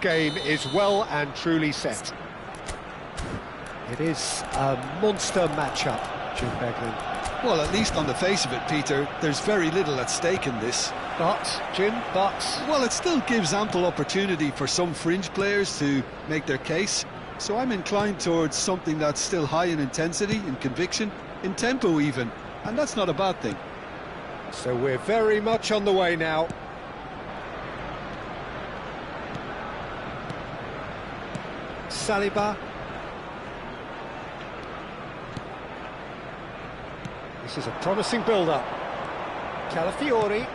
Game is well and truly set. It is a monster matchup, Jim Beglin. Well, at least on the face of it, Peter, there's very little at stake in this. But... Well, it still gives ample opportunity for some fringe players to make their case. So I'm inclined towards something that's still high in intensity, in conviction, in tempo even. And that's not a bad thing. So we're very much on the way now. Saliba. This is a promising build-up. Calafiori.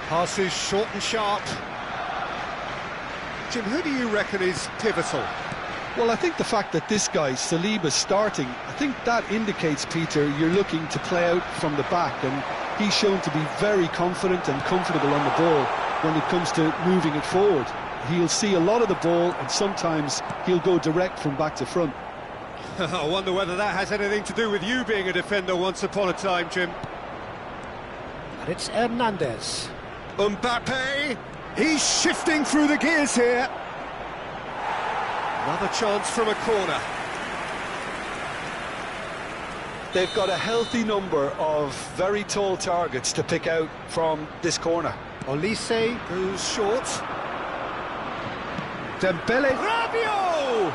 Passes short and sharp. Jim, who do you reckon is pivotal? Well, I think the fact that this guy, Saliba's starting, I think that indicates, Peter, you're looking to play out from the back, and he's shown to be very confident and comfortable on the ball when it comes to moving it forward. He'll see a lot of the ball, and sometimes he'll go direct from back to front. I wonder whether that has anything to do with you being a defender once upon a time, Jim. And it's Hernandez. Mbappe! He's shifting through the gears here. Another chance from a corner. They've got a healthy number of very tall targets to pick out from this corner. Olise goes short. Dembele. Rabiot!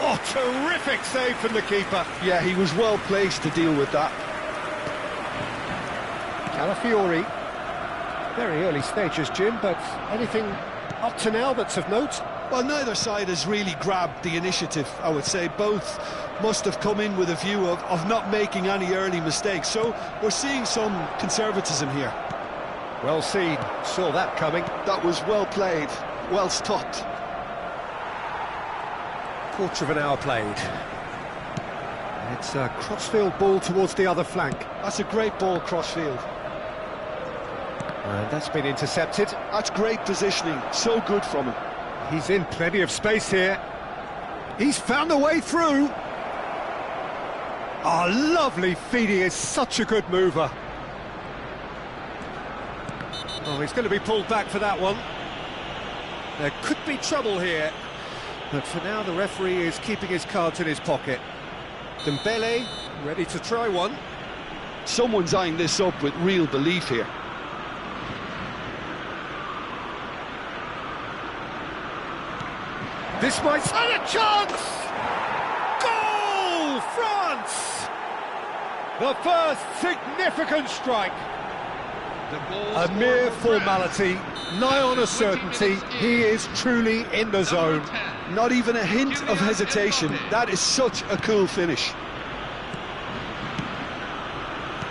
Oh, terrific save from the keeper. Yeah, he was well placed to deal with that. Calafiori. Very early stages, Jim, but anything up to now that's of note? Well, neither side has really grabbed the initiative, I would say. Both must have come in with a view of not making any early mistakes. So we're seeing some conservatism here. Well seen. Saw that coming. That was well played, well stopped. Quarter of an hour played. It's a crossfield ball towards the other flank. That's a great ball, crossfield. And that's been intercepted. That's great positioning, so good from him. He's in plenty of space here. He's found a way through. Oh, lovely feed. He is such a good mover. Oh, he's going to be pulled back for that one. There could be trouble here. But for now, the referee is keeping his cards in his pocket. Dembele, ready to try one. Someone's eyeing this up with real belief here. This might stand a chance! Goal! France! The first significant strike. A mere formality, nigh on a certainty. He is truly in the zone. Not even a hint of hesitation. That is such a cool finish.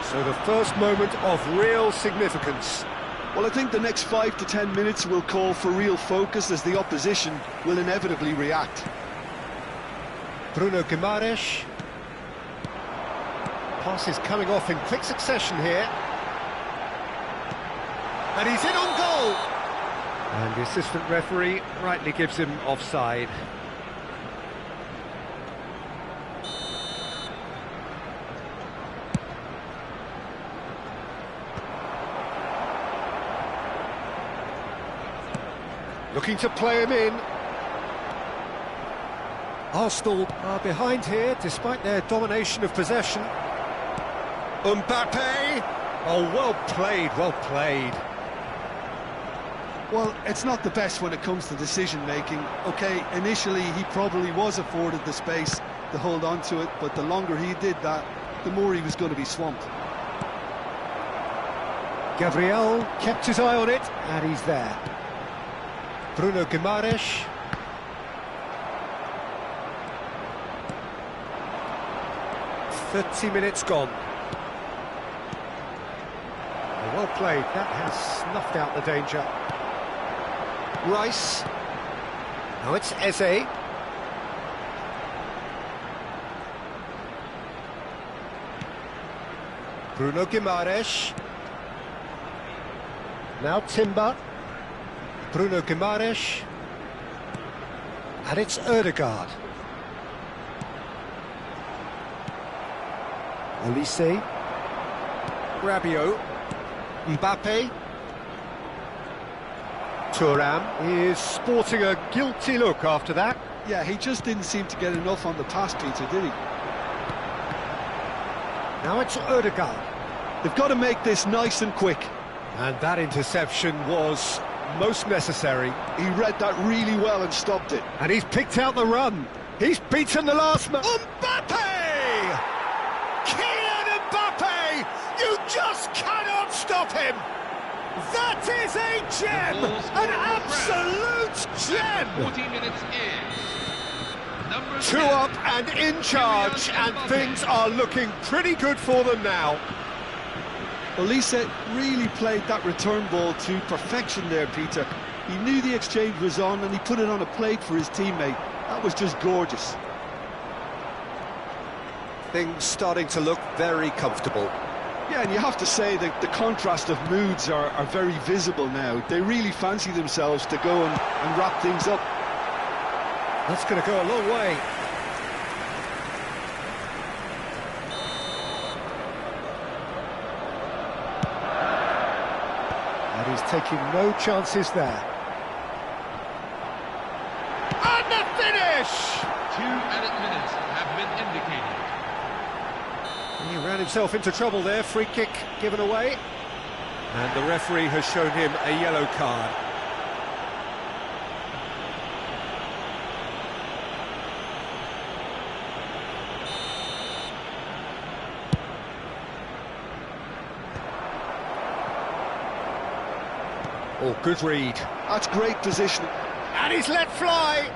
So the first moment of real significance. Well, I think the next 5 to 10 minutes will call for real focus as the opposition will inevitably react. Bruno Guimaraes. Passes coming off in quick succession here. And he's in on goal! And the assistant referee rightly gives him offside. Looking to play him in. Arsenal are behind here, despite their domination of possession. Mbappe! Oh, well played, well played. Well, it's not the best when it comes to decision-making. OK, initially he probably was afforded the space to hold on to it, but the longer he did that, the more he was going to be swamped. Gabriel kept his eye on it, and he's there. Bruno Guimaraes. "30 minutes gone. Well played, that has snuffed out the danger. Rice. Now it's Eze. Bruno Guimaraes. Now Timber. Bruno Guimaraes. And it's Ødegaard. Olise. Rabiot. Mbappe. Thuram is sporting a guilty look after that. Yeah, he just didn't seem to get enough on the pass, Peter, did he? Now it's Ødegaard. They've got to make this nice and quick. And that interception was most necessary. He read that really well and stopped it. And he's picked out the run. He's beaten the last man. Mbappe! Kylian Mbappe! You just cannot stop him! That is a gem! An absolute gem! 40 minutes in. Number 2 10. up and in charge, and things are looking pretty good for them now. Olise really played that return ball to perfection there, Peter. He knew the exchange was on and he put it on a plate for his teammate. That was just gorgeous. Things starting to look very comfortable. Yeah, and you have to say that the contrast of moods are very visible now. They really fancy themselves to go and wrap things up. That's going to go a long way. And he's taking no chances there. And the finish! 2 added minutes have been indicated. He ran himself into trouble there. Free kick given away. And the referee has shown him a yellow card. Oh, good read. That's great position. And he's let fly.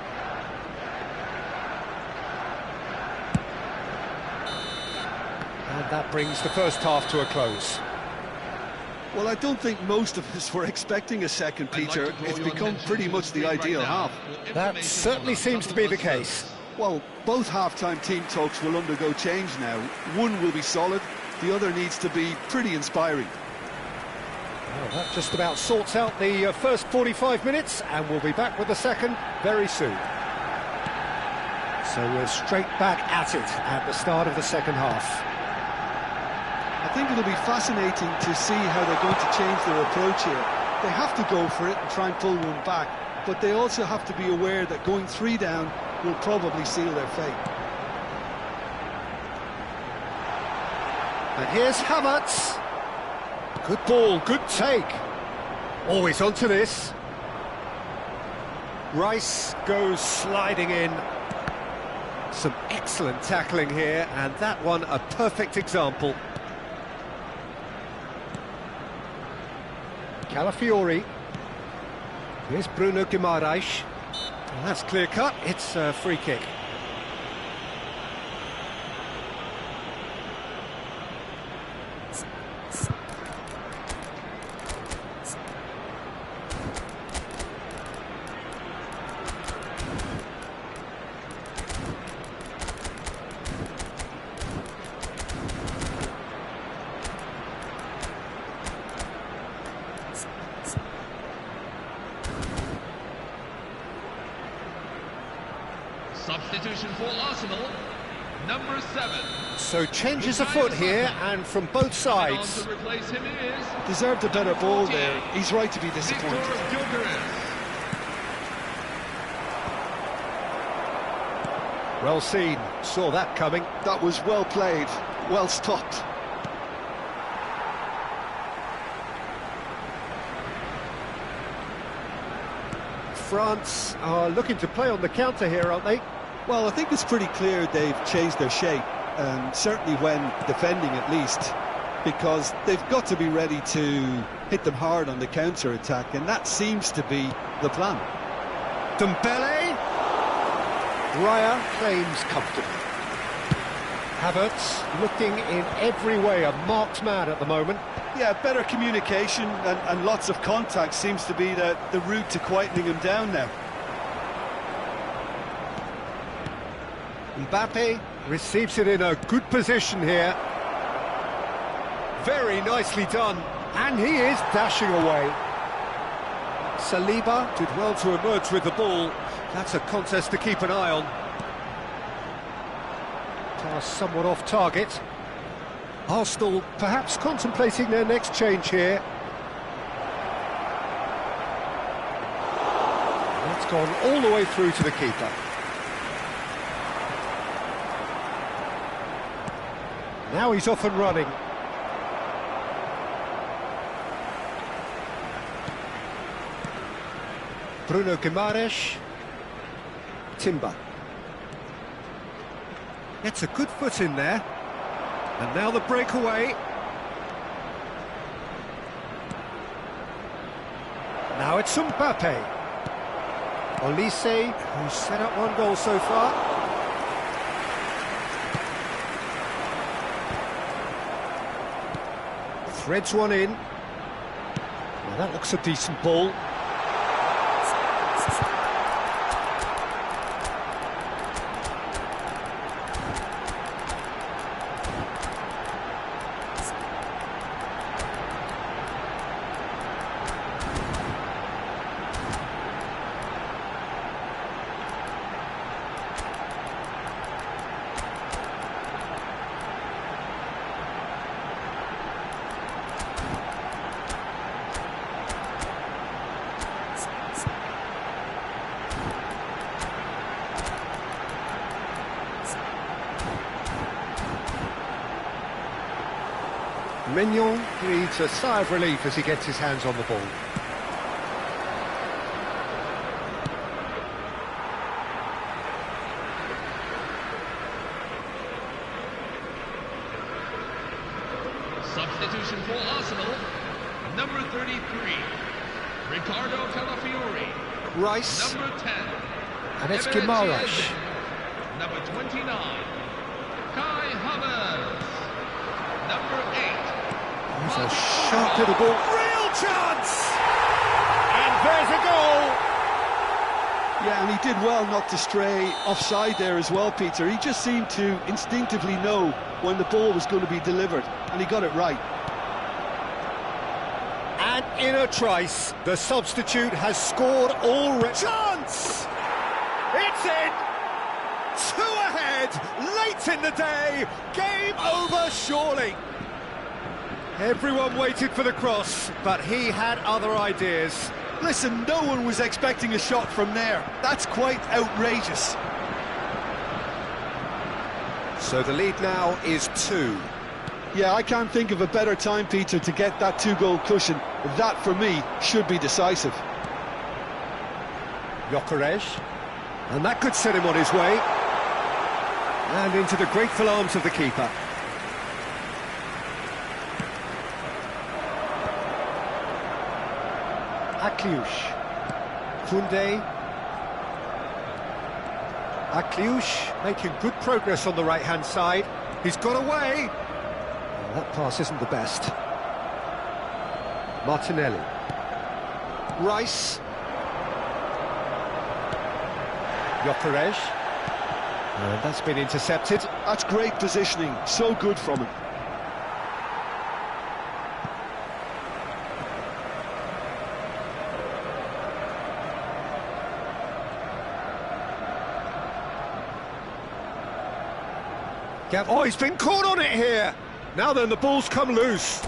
And that brings the first half to a close. Well, I don't think most of us were expecting a second, Peter. It's become pretty much the ideal half. That certainly seems to be the case. Well, both half-time team talks will undergo change now. One will be solid, the other needs to be pretty inspiring. Well, that just about sorts out the first 45 minutes, and we'll be back with the second very soon. So we're straight back at it at the start of the second half. I think it'll be fascinating to see how they're going to change their approach here. They have to go for it and try and pull one back, but they also have to be aware that going 3 down will probably seal their fate. And here's Havertz. Good ball, good take. Always onto this. Rice goes sliding in. Some excellent tackling here, and that one a perfect example. Calafiori. Here's Bruno Guimaraes. And that's clear cut, it's a free kick. Substitution for Arsenal, number 7. So changes afoot here, and from both sides. To replace him is Deserved a better ball there. He's right to be disappointed. Well seen, saw that coming. That was well played, well stopped. France are looking to play on the counter here, aren't they? Well, I think it's pretty clear they've changed their shape, certainly when defending at least, because they've got to be ready to hit them hard on the counter-attack, and that seems to be the plan. Dembele. Raya claims comfortably. Havertz looking in every way a marked man at the moment. Yeah, better communication and lots of contact seems to be the route to quietening him down now. Mbappe receives it in a good position here. Very nicely done, and he is dashing away. Saliba did well to emerge with the ball. That's a contest to keep an eye on. Pass somewhat off target. Arsenal perhaps contemplating their next change here. It's gone all the way through to the keeper. Now he's off and running. Bruno Guimaraes. Timber. Gets a good foot in there. And now the breakaway. Now it's Mbappe. Olise, who's set up one goal so far. Threads one in. Now that looks a decent ball. Mignon breathes a sigh of relief as he gets his hands on the ball. Substitution for Arsenal, number 33, Ricardo Calafiori. Rice. Number 10, And it's Guimaraes. Number 29, Kai Havertz. Number 8. There's a sharp little ball. Real chance! And there's a goal! Yeah, and he did well not to stray offside there as well, Peter. He just seemed to instinctively know when the ball was going to be delivered, and he got it right. And in a trice, the substitute has scored already. Chance! It's in! 2 ahead, late in the day, game over surely. Everyone waited for the cross, but he had other ideas. Listen, no one was expecting a shot from there. That's quite outrageous. So the lead now is 2. Yeah, I can't think of a better time, Peter, to get that 2-goal cushion. That, for me, should be decisive. Gyökeres, and that could set him on his way. And into the grateful arms of the keeper. Akliush. Koundé. Akliush making good progress on the right-hand side. He's got away. Well, that pass isn't the best. Martinelli. Rice. Gyökeres. And that's been intercepted. That's great positioning. So good from him. Oh, he's been caught on it here. Now then, the ball's come loose.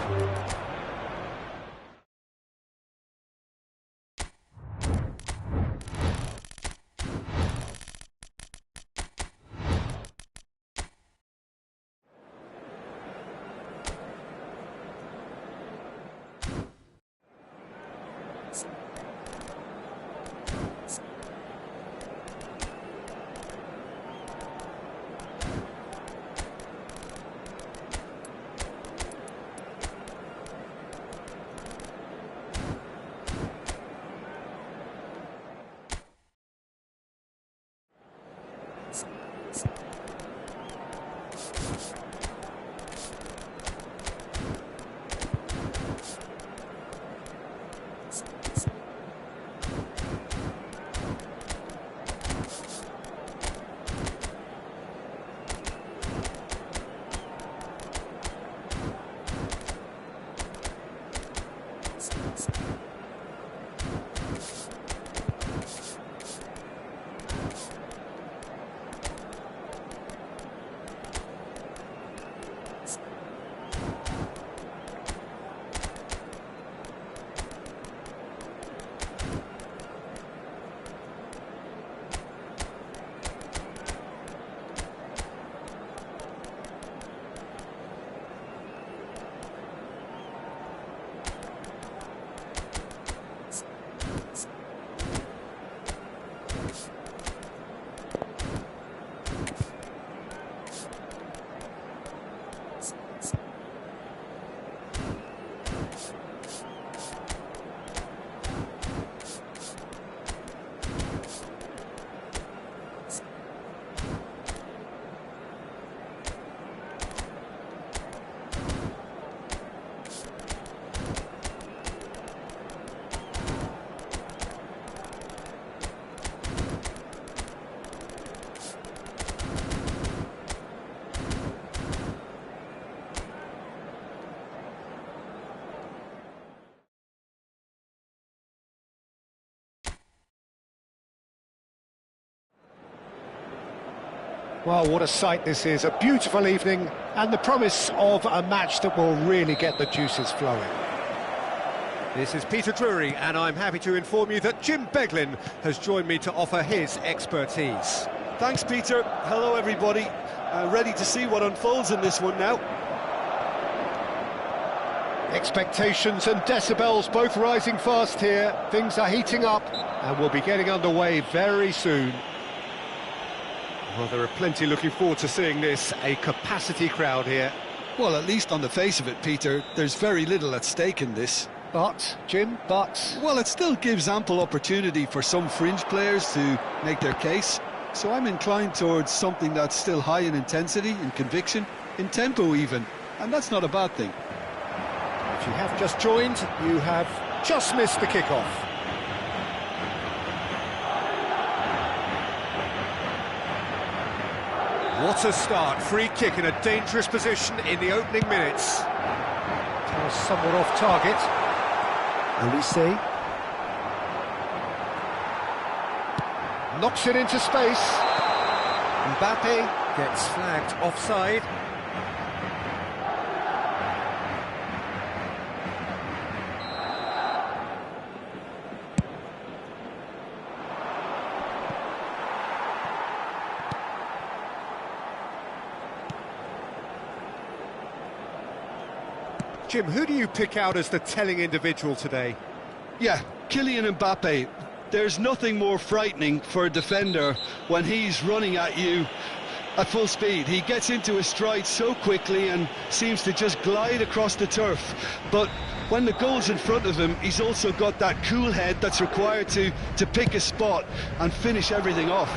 Well, what a sight this is, a beautiful evening, and the promise of a match that will really get the juices flowing. This is Peter Drury, and I'm happy to inform you that Jim Beglin has joined me to offer his expertise. Thanks, Peter. Hello, everybody. Ready to see what unfolds in this one now. Expectations and decibels both rising fast here. Things are heating up, and we'll be getting underway very soon. Well, there are plenty looking forward to seeing this, a capacity crowd here. Well, at least on the face of it, Peter, there's very little at stake in this. But, Jim, Well, it still gives ample opportunity for some fringe players to make their case. So I'm inclined towards something that's still high in intensity, in conviction, in tempo even. And that's not a bad thing. If you have just joined, you have just missed the kickoff. What a start, free kick in a dangerous position in the opening minutes. That was somewhat off target. Olise. Knocks it into space. Mbappe gets flagged offside. Jim, who do you pick out as the telling individual today? Yeah, Kylian Mbappe. There's nothing more frightening for a defender when he's running at you at full speed. He gets into his stride so quickly and seems to just glide across the turf. But when the goal's in front of him, he's also got that cool head that's required to pick a spot and finish everything off.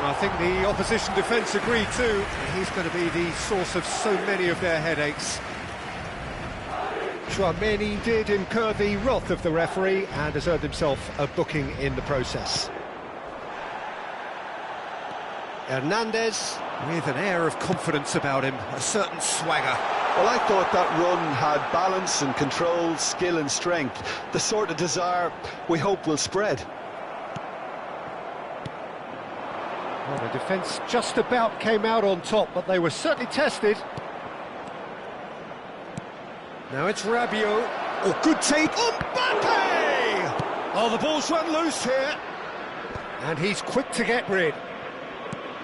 I think the opposition defence agree too. He's going to be the source of so many of their headaches. Chouameni did incur the wrath of the referee and has earned himself a booking in the process. Hernandez, with an air of confidence about him, a certain swagger. Well, I thought that run had balance and control, skill and strength, the sort of desire we hope will spread. Well, the defence just about came out on top, but they were certainly tested. Now it's Rabiot. Oh, good take. Mbappe! Oh, the ball's run loose here. And he's quick to get rid.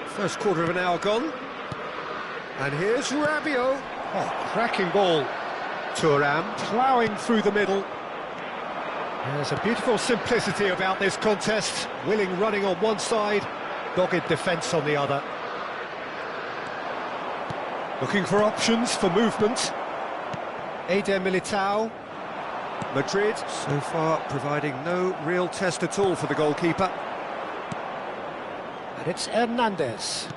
First quarter of an hour gone. And here's Rabiot. Oh, cracking ball. Thuram ploughing through the middle. There's a beautiful simplicity about this contest. Willing running on one side, dogged defence on the other. Looking for options for movement. Eder Militao. Madrid, so far, providing no real test at all for the goalkeeper. And it's Hernandez.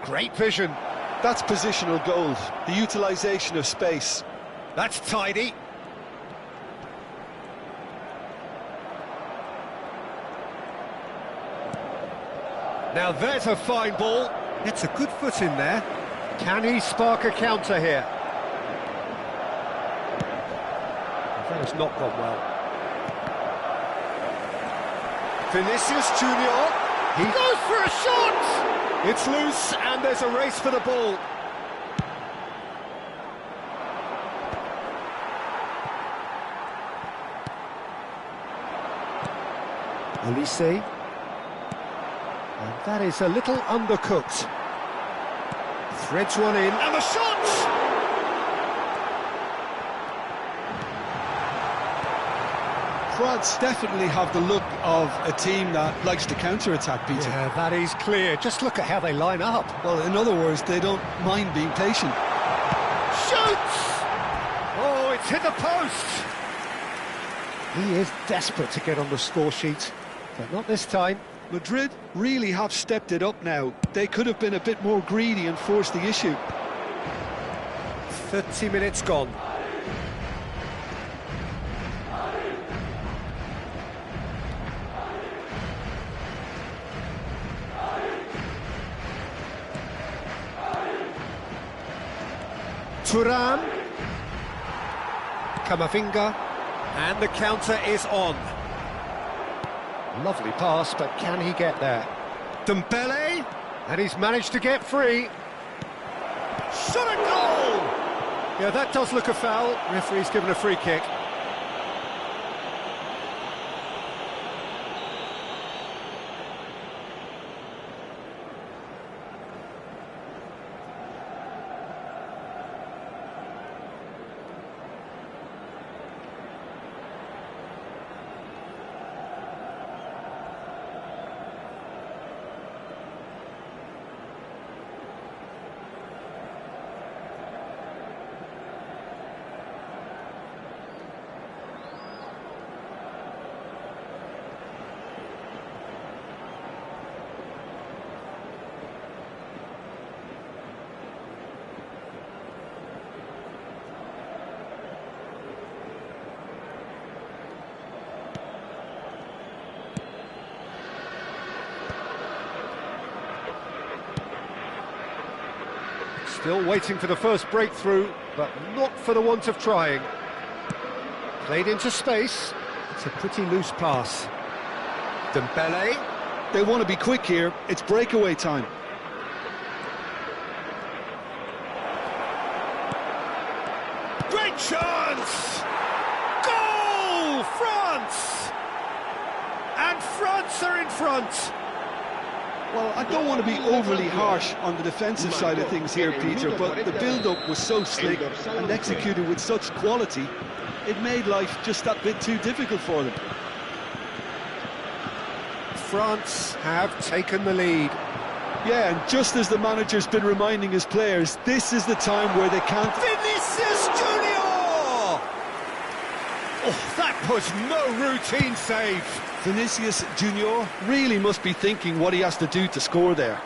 Great vision. That's positional gold, the utilisation of space. That's tidy. Now there's a fine ball. It's a good foot in there. Can he spark a counter here? That has not gone well. Vinicius Junior. He goes for a shot! It's loose and there's a race for the ball. Olise. And that is a little undercooked. Threads one in, and the shot! France definitely have the look of a team that likes to counter-attack, Peter. Yeah, that is clear. Just look at how they line up. Well, in other words, they don't mind being patient. Shoots! Oh, it's hit the post! He is desperate to get on the score sheet, but not this time. Madrid really have stepped it up now. They could have been a bit more greedy and forced the issue. 30 minutes gone. Thuram. Camavinga. And the counter is on. Lovely pass, but can he get there? Dembele. And he's managed to get free. Shot a goal! Yeah, that does look a foul. Referee's given a free kick. Still waiting for the first breakthrough, but not for the want of trying. Played into space. It's a pretty loose pass. Dembele. They want to be quick here. It's breakaway time. Great chance! Goal! France! And France are in front. Well, I don't want to be overly harsh on the defensive side of things here, Peter, but the build-up was so slick and executed with such quality, it made life just that bit too difficult for them. France have taken the lead. Yeah, and just as the manager's been reminding his players, this is the time where they can't... Vinicius Junior! Oh, that was no routine save. Vinicius Junior really must be thinking what he has to do to score there.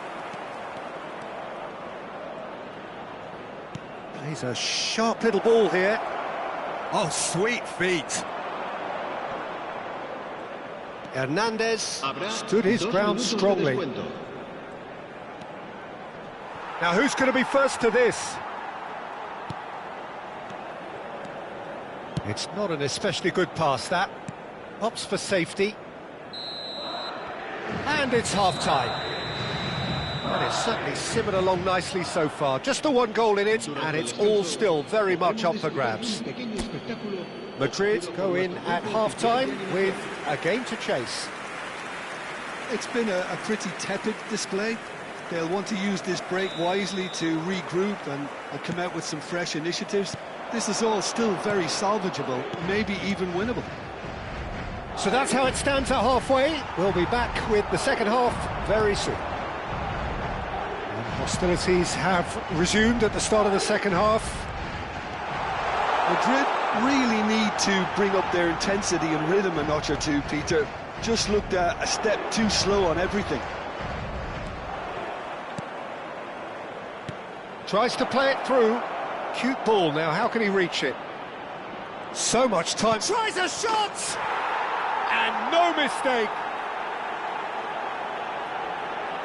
Plays a sharp little ball here. Oh, sweet feet. Hernandez stood his ground strongly. Now, who's going to be first to this? It's not an especially good pass, that. Opts for safety. And it's half-time. And it's certainly simmered along nicely so far. Just the one goal in it, and it's all still very much up for grabs. Madrid go in at half-time with a game to chase. It's been a pretty tepid display. They'll want to use this break wisely to regroup and come out with some fresh initiatives. This is all still very salvageable, maybe even winnable. So that's how it stands at halfway. We'll be back with the second half very soon. And hostilities have resumed at the start of the second half. Madrid really need to bring up their intensity and rhythm a notch or two, Peter. Just looked a step too slow on everything. Tries to play it through. Cute ball now, how can he reach it? So much time. Tries a shot! And no mistake.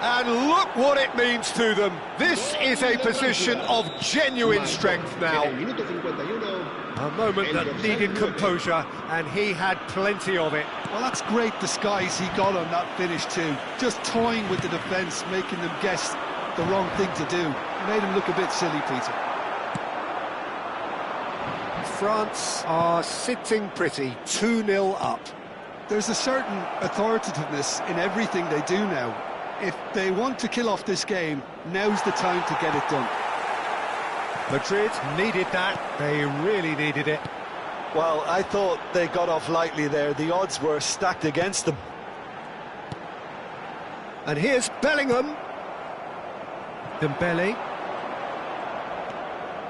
And look what it means to them. This is a position of genuine strength now. A moment that needed composure, and he had plenty of it. Well, that's great disguise he got on that finish too. Just toying with the defence, making them guess the wrong thing to do. Made him look a bit silly, Peter. France are sitting pretty, 2-0 up. There's a certain authoritativeness in everything they do now. If they want to kill off this game, now's the time to get it done. Madrid needed that, they really needed it. Well, I thought they got off lightly there. The odds were stacked against them. And here's Bellingham. Dembele.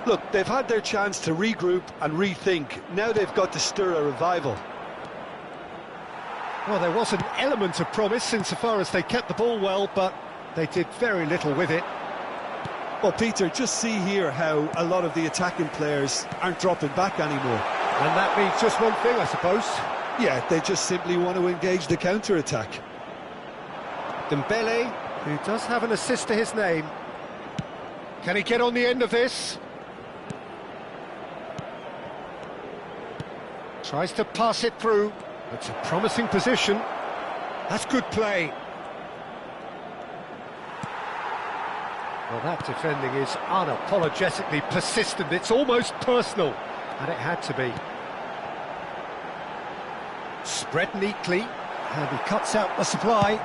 Look, they've had their chance to regroup and rethink. Now they've got to stir a revival. Well, there was an element of promise insofar as they kept the ball well, but they did very little with it. Well, Peter, just see here how a lot of the attacking players aren't dropping back anymore. And that means just one thing, I suppose. Yeah, they just simply want to engage the counter-attack. Dembele, who does have an assist to his name. Can he get on the end of this? Tries to pass it through. It's a promising position. That's good play. Well, that defending is unapologetically persistent. It's almost personal, and it had to be. Spread neatly, and he cuts out the supply.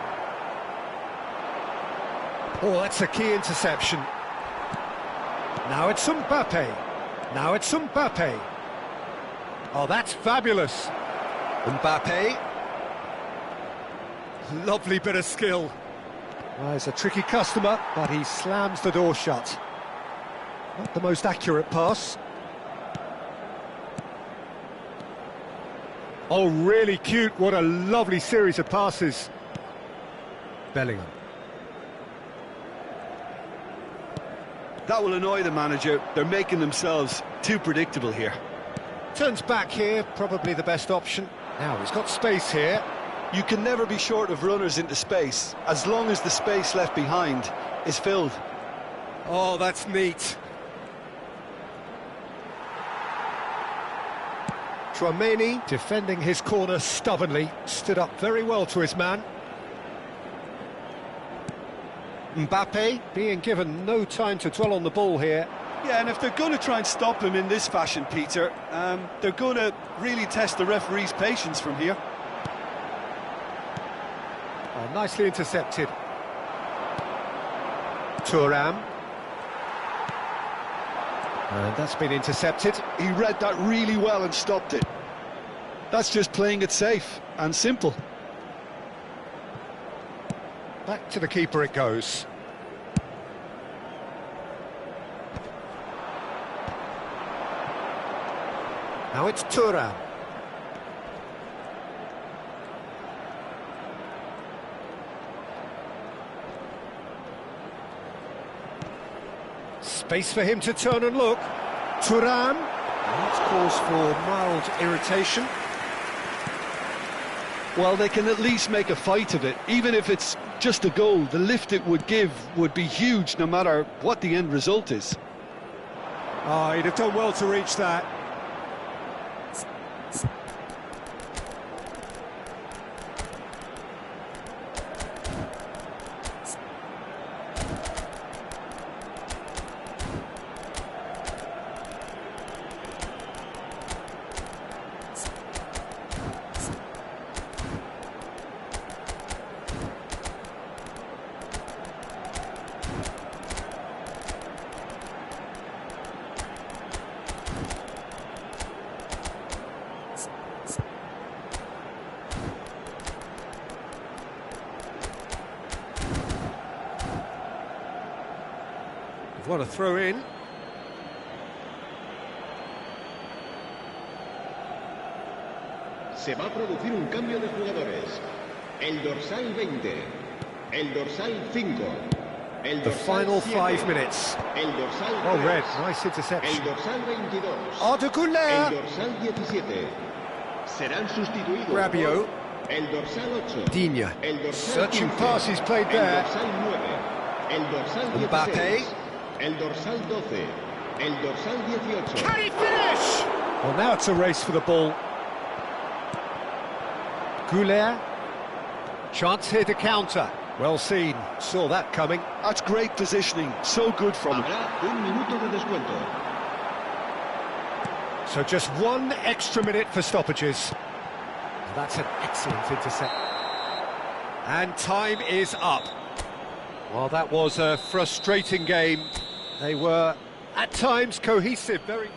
Oh, that's a key interception. Now it's Mbappe. Now it's Mbappe. Oh, that's fabulous. Mbappe. Lovely bit of skill. Well, he's a tricky customer, but he slams the door shut. Not the most accurate pass. Oh, really cute. What a lovely series of passes. Bellingham. That will annoy the manager. They're making themselves too predictable here. Turns back here, probably the best option. Now, he's got space here. You can never be short of runners into space, as long as the space left behind is filled. Oh, that's neat. Tchouaméni, defending his corner stubbornly, stood up very well to his man. Mbappe being given no time to dwell on the ball here. Yeah, and if they're going to try and stop him in this fashion, Peter, they're going to really test the referee's patience from here. Oh, nicely intercepted. Thuram. And that's been intercepted. He read that really well and stopped it. That's just playing it safe and simple. Back to the keeper it goes. Now it's Thuram. Space for him to turn and look. Thuram. That's cause for mild irritation. Well, they can at least make a fight of it. Even if it's just a goal, the lift it would give would be huge no matter what the end result is. Oh, he'd have done well to reach that. What a throw in. Se va a producir un cambio de jugadores. El dorsal 20, el dorsal 5, el dorsal The final 7, 5 minutes. el dorsal 3, Well read, nice interception. el dorsal 22, Arda Güler. el dorsal 17. Serán sustituidos Rabiot. por el dorsal 8, Digne. el dorsal Searching 15, passes played el there. dorsal 9, el dorsal 16, Mbappe. el dorsal 12, el dorsal 18. Can he finish? Well, now it's a race for the ball. Güler. Chance here to counter. Well seen. Saw that coming. That's great positioning. So good from him. Habrá un minuto de descuento. So just 1 extra minute for stoppages. That's an excellent intercept. And time is up. Well, that was a frustrating game. They were, at times, cohesive, very...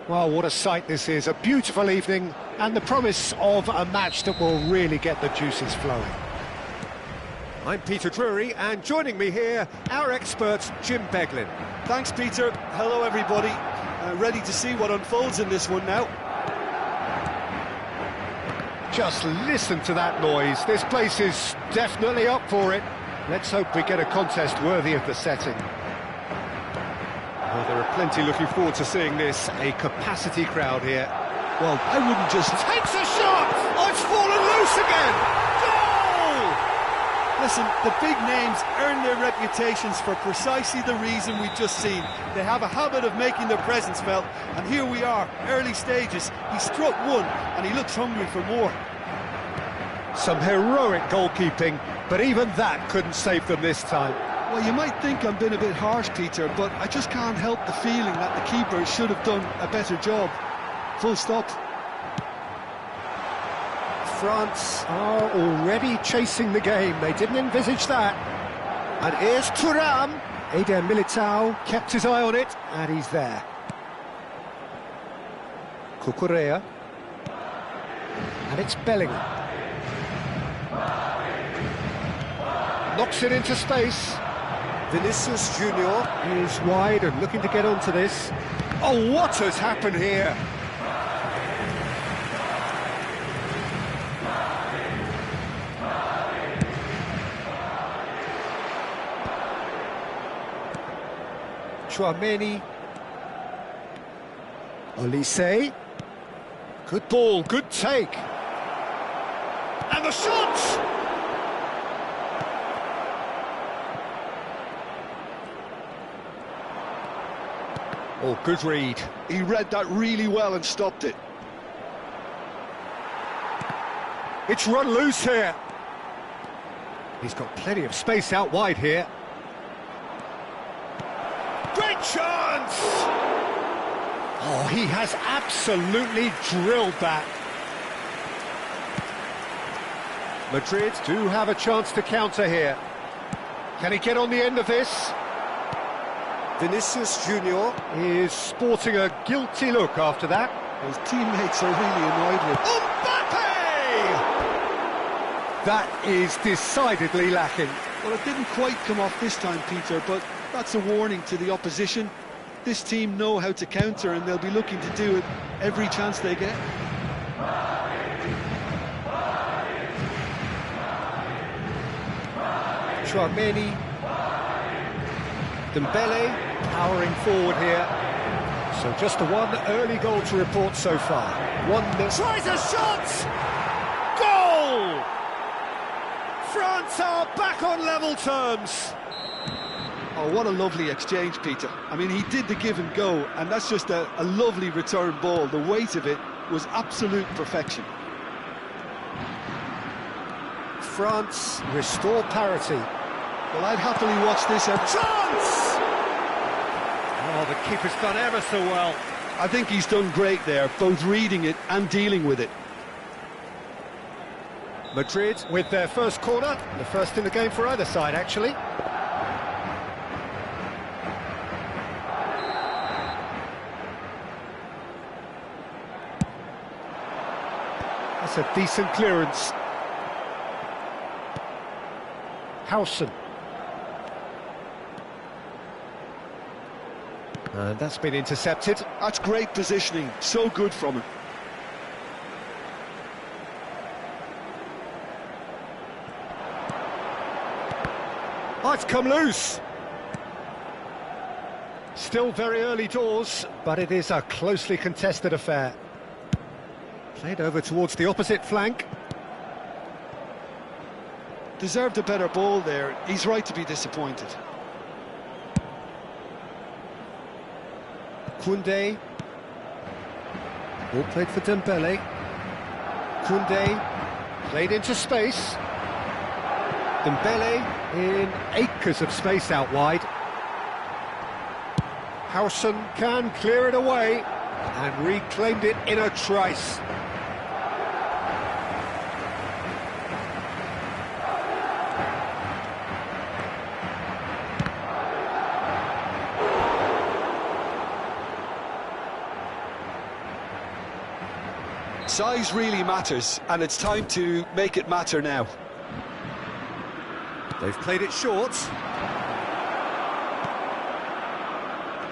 Well, what a sight this is, a beautiful evening and the promise of a match that will really get the juices flowing. I'm Peter Drury, and joining me here, our expert, Jim Beglin. Thanks, Peter. Hello, everybody. Ready to see what unfolds in this one now. Just listen to that noise. This place is definitely up for it. Let's hope we get a contest worthy of the setting. Well, there are plenty looking forward to seeing this. A capacity crowd here. Well, I wouldn't just... Takes a shot! Oh, it's fallen loose again! Goal! Listen, the big names earn their reputations for precisely the reason we've just seen. They have a habit of making their presence felt, and here we are, early stages. He struck one, and he looks hungry for more. Some heroic goalkeeping, but even that couldn't save them this time. Well, you might think I'm being a bit harsh, Peter, but I just can't help the feeling that the keeper should have done a better job. Full stop. France are already chasing the game. They didn't envisage that. And here's Thuram. Eder Militao kept his eye on it, and he's there. Cucurella. And it's Bellingham. Knocks it into space. Vinicius Junior is wide and looking to get onto this. Oh, what has happened here? Chouameni. Olise. Good ball, good take. And the shot! Oh, good read. He read that really well and stopped it. It's run loose here. He's got plenty of space out wide here. Great chance! Oh, he has absolutely drilled that. Madrid do have a chance to counter here. Can he get on the end of this? Vinicius Junior is sporting a guilty look after that. His teammates are really annoyed with Mbappe! That is decidedly lacking. Well, it didn't quite come off this time, Peter, but that's a warning to the opposition. This team know how to counter, and they'll be looking to do it every chance they get. Chouameni. Dembele powering forward here. So just the one early goal to report so far. One that tries a shot! Goal! France are back on level terms. Oh, what a lovely exchange, Peter. I mean, he did the give and go, and that's just a lovely return ball. The weight of it was absolute perfection. France restore parity. Well, I'd happily watch this. Chance! Oh, the keeper's done ever so well. I think he's done great there, both reading it and dealing with it. Madrid with their first corner, the first in the game for either side, actually. That's a decent clearance. Howson. And that's been intercepted. That's great positioning, so good from him. Oh, it's come loose. Still very early doors, but it is a closely contested affair. Played over towards the opposite flank. Deserved a better ball there. He's right to be disappointed. Koundé. Ball played for Dembele. Koundé played into space. Dembele in acres of space out wide. Howson can clear it away and reclaimed it in a trice. Size really matters, and it's time to make it matter now. They've played it short.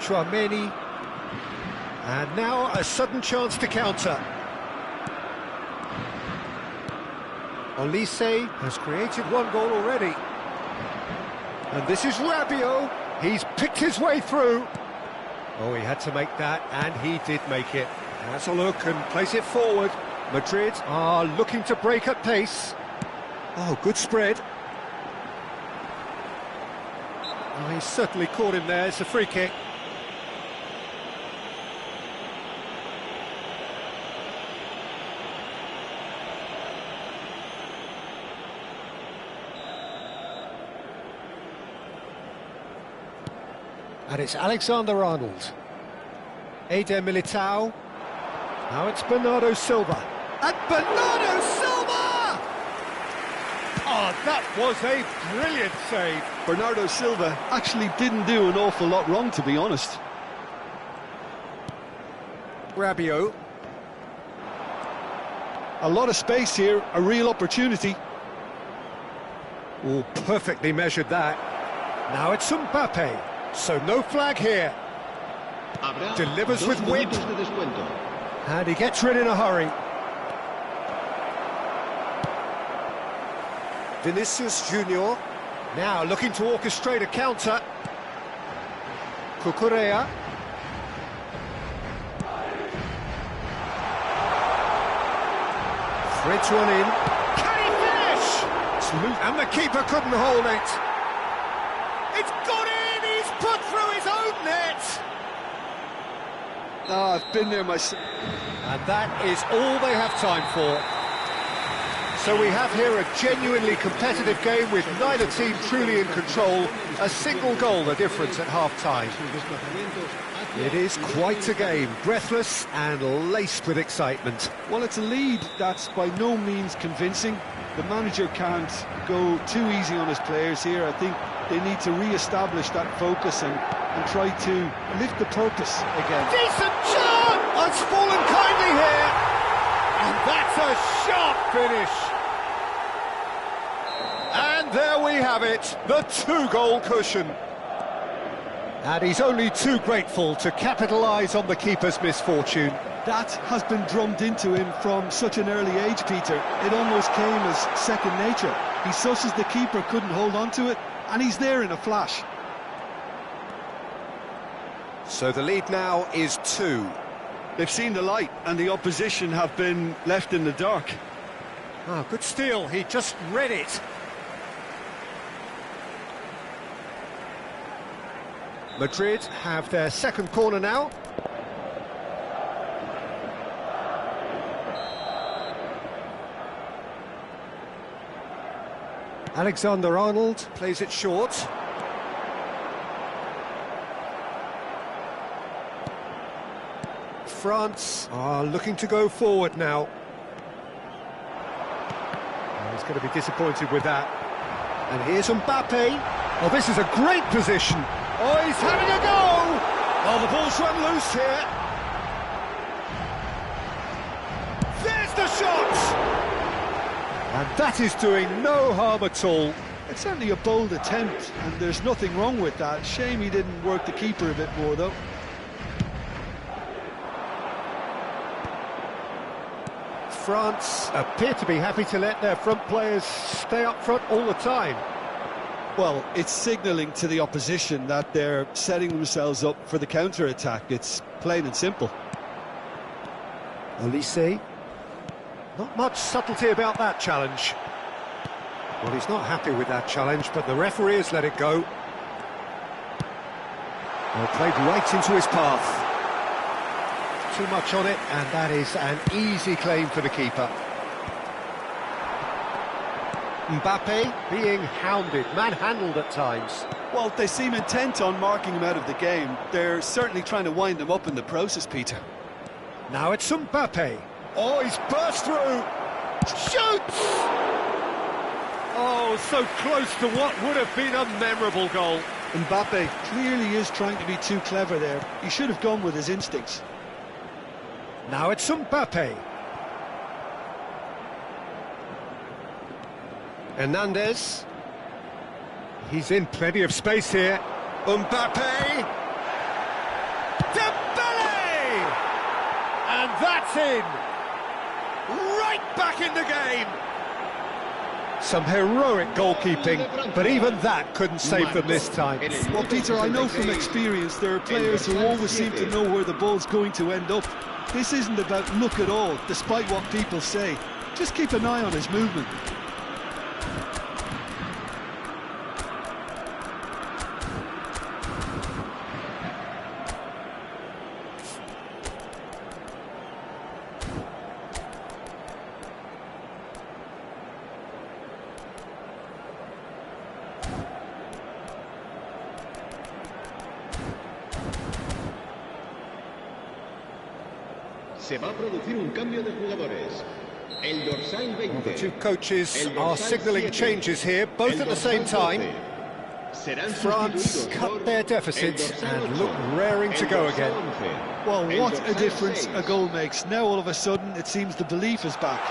Chouameni. And now a sudden chance to counter. Olise has created one goal already. And this is Rabiot. He's picked his way through. Oh, he had to make that, and he did make it. Has a look and place it forward. Madrid are looking to break at pace. Oh, good spread. Oh, he's certainly caught him there. It's a free kick. And it's Alexander-Arnold. Eder Militao. Now it's Bernardo Silva. And Bernardo Silva! Oh, that was a brilliant save. Bernardo Silva actually didn't do an awful lot wrong, to be honest. Rabiot. A lot of space here, a real opportunity. Oh, perfectly measured that. Now it's Mbappe. So no flag here. Delivers with wit. And he gets rid in a hurry. Vinicius Junior. Now looking to orchestrate a counter. Cucurella. Threads one in. Can he finish? And the keeper couldn't hold it. It's got in! He's put through his own net! Oh, I've been there myself. And that is all they have time for. So we have here a genuinely competitive game with neither team truly in control. A single goal the difference at half-time. It is quite a game, breathless and laced with excitement. Well, it's a lead that's by no means convincing. The manager can't go too easy on his players here. I think they need to re-establish that focus and try to lift the purpose again. Decent shot! It's fallen kindly here. And that's a sharp finish. And there we have it, the two-goal cushion. And he's only too grateful to capitalise on the keeper's misfortune. That has been drummed into him from such an early age, Peter. It almost came as second nature. He susses the keeper couldn't hold on to it, and he's there in a flash. So the lead now is 2. They've seen the light, and the opposition have been left in the dark. Oh, good steal, he just read it. Madrid have their second corner now. Alexander-Arnold plays it short. France are looking to go forward now. Oh, he's going to be disappointed with that. And here's Mbappe. Oh, this is a great position. Oh, he's having a go! Oh, the ball's run loose here. There's the shot! And that is doing no harm at all. It's certainly a bold attempt, and there's nothing wrong with that. Shame he didn't work the keeper a bit more, though. France appear to be happy to let their front players stay up front all the time. Well, it's signalling to the opposition that they're setting themselves up for the counter-attack. It's plain and simple. Olise. Not much subtlety about that challenge. Well, he's not happy with that challenge, but the referee has let it go. Well, played right into his path. Too much on it, and that is an easy claim for the keeper. Mbappe being hounded, manhandled at times. Well, they seem intent on marking him out of the game. They're certainly trying to wind him up in the process, Peter. Now it's Mbappe. Oh, he's burst through. Shoots! Oh, so close to what would have been a memorable goal. Mbappe clearly is trying to be too clever there. He should have gone with his instincts. Now it's Mbappe. Hernandez. He's in plenty of space here. Mbappe. Dembele! And that's in. Right back in the game. Some heroic goalkeeping, but even that couldn't save them this time. Well, Peter, I know from experience there are players who always seem to know where the ball's going to end up. This isn't about luck at all, despite what people say. Just keep an eye on his movement. Se va a producir un cambio de jugadores. El dorsal 20. The two coaches are signalling changes here, both at the same time. France cut their deficit and look raring to go again. Well, what a difference a goal makes. Now all of a sudden it seems the belief is back.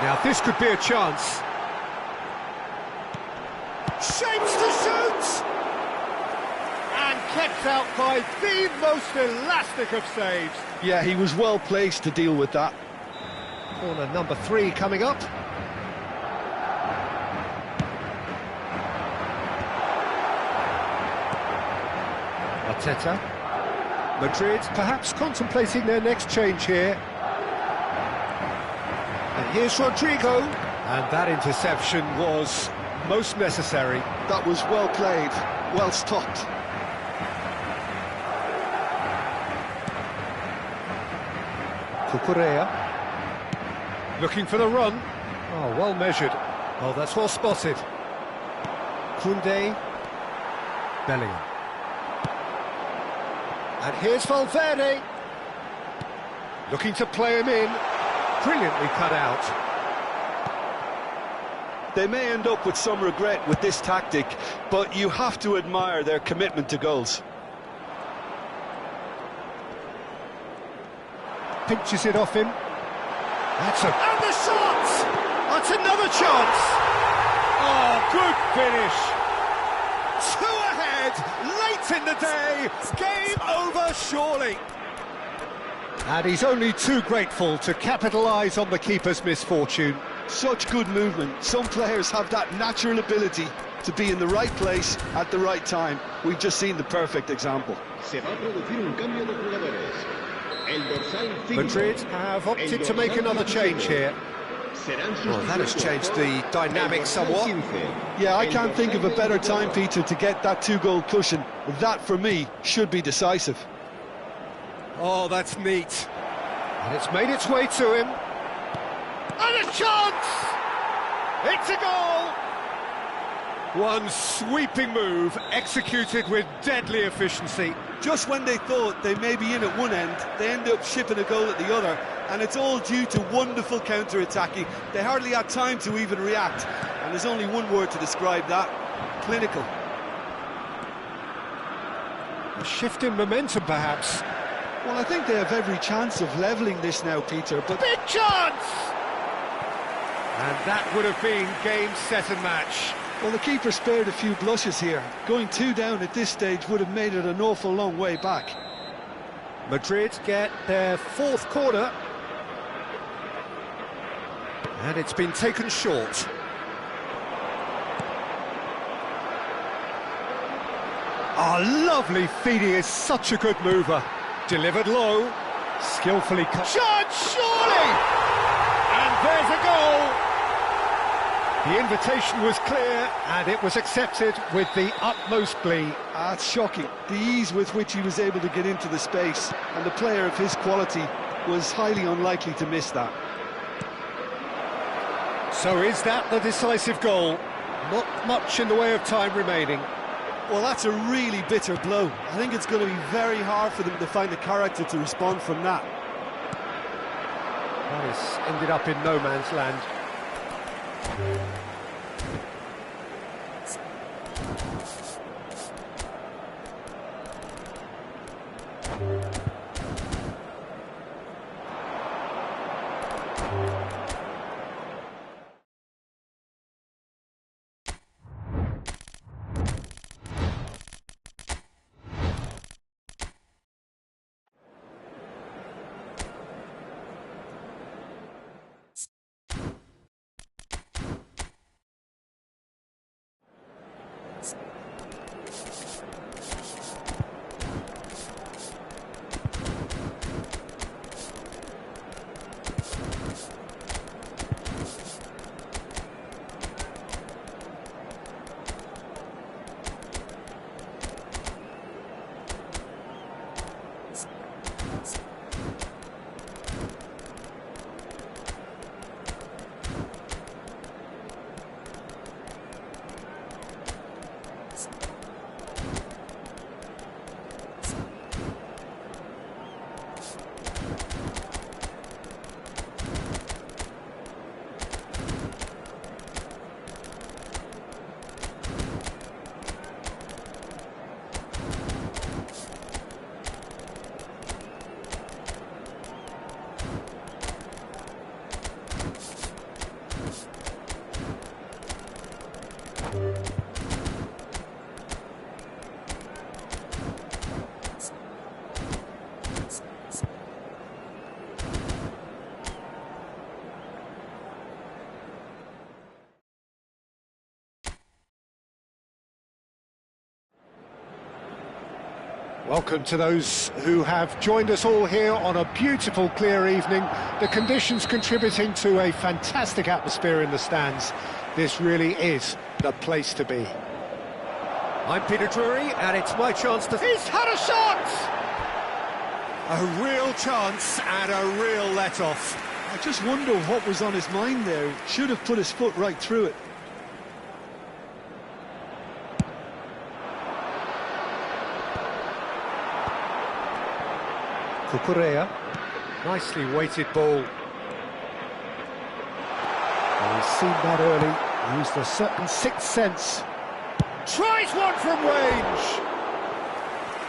Now this could be a chance. Shapes to shoot! And kept out by the most elastic of saves. Yeah, he was well placed to deal with that. Corner number 3 coming up. Arteta. Madrid perhaps contemplating their next change here. And here's Rodrigo. And that interception was most necessary. That was well played, well stopped. Cucurella. Looking for the run. Oh, well measured. Oh, that's well spotted. Koundé. Bellingham. And here's Valverde. Looking to play him in. Brilliantly cut out. They may end up with some regret with this tactic, but you have to admire their commitment to goals. Pinches it off him. That's a... And the shot! That's another chance! Oh, good finish! 2 ahead, late in the day, game over surely. And he's only too grateful to capitalise on the keeper's misfortune. Such good movement. Some players have that natural ability to be in the right place at the right time. We've just seen the perfect example. Se va a producir un cambio de jugadores. El dorsal 5. Madrid have opted to make another change here. Well, that has changed the dynamic somewhat. Yeah, I can't think of a better time, Peter, to get that 2-goal cushion. That, for me, should be decisive. Oh, that's neat. And it's made its way to him. And a chance! It's a goal! One sweeping move, executed with deadly efficiency. Just when they thought they may be in at one end, they end up shipping a goal at the other, and it's all due to wonderful counter-attacking. They hardly had time to even react, and there's only one word to describe that: clinical. A shift in momentum, perhaps. Well, I think they have every chance of levelling this now, Peter, but... Big chance! And that would have been game, set and match. Well, the keeper spared a few blushes here. Going 2 down at this stage would have made it an awful long way back. Madrid get their 4th corner. And it's been taken short. Oh, lovely feed. He is such a good mover. Delivered low. Skillfully cut. Shot, surely! And there's a goal! The invitation was clear, and it was accepted with the utmost glee. It's shocking, the ease with which he was able to get into the space, and the player of his quality was highly unlikely to miss that. So is that the decisive goal? Not much in the way of time remaining. Well, that's a really bitter blow. I think it's going to be very hard for them to find the character to respond from that. Paris ended up in no man's land. Welcome to those who have joined us all here on a beautiful, clear evening. The conditions contributing to a fantastic atmosphere in the stands. This really is the place to be. I'm Peter Drury, and it's my chance to... He's had a shot! A real chance and a real let-off. I just wonder what was on his mind there. Should have put his foot right through it. Cucurella, nicely weighted ball. Well, he's seen that early, used a certain sixth sense. Tries one from range!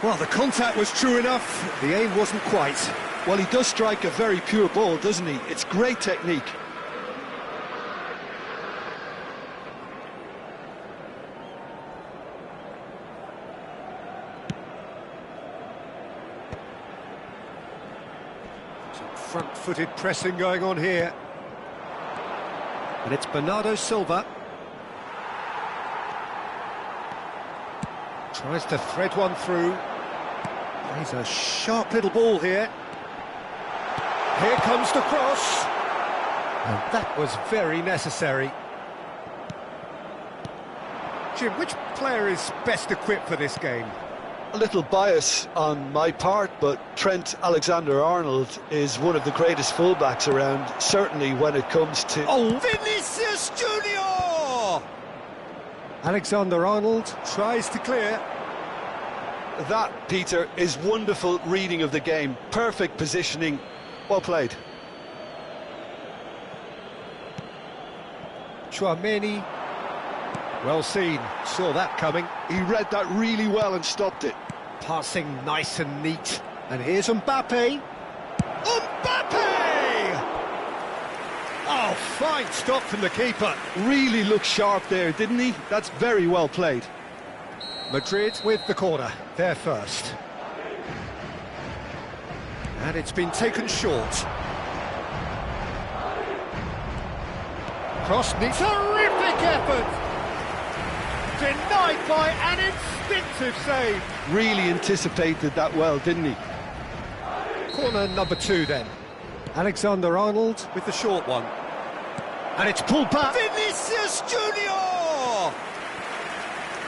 Well, the contact was true enough, the aim wasn't quite. Well, he does strike a very pure ball, doesn't he? It's great technique. Front-footed pressing going on here. And it's Bernardo Silva. Tries to thread one through. Plays a sharp little ball here. Here comes the cross. And that was very necessary. Jim, which player is best equipped for this game? A little bias on my part, but Trent Alexander-Arnold is one of the greatest fullbacks around, certainly when it comes to... Oh, Vinicius Junior! Alexander-Arnold tries to clear. That, Peter, is wonderful reading of the game. Perfect positioning. Well played. Chouameni. Well seen, saw that coming. He read that really well and stopped it. Passing nice and neat. And here's Mbappe. Mbappe! Oh, fine stop from the keeper. Really looked sharp there, didn't he? That's very well played. Madrid with the corner, they're first. And it's been taken short. Cross needs terrific effort! Denied by an instinctive save. Really anticipated that well, didn't he? Corner number 2 then. Alexander-Arnold with the short one. And it's pulled back. Vinicius Junior!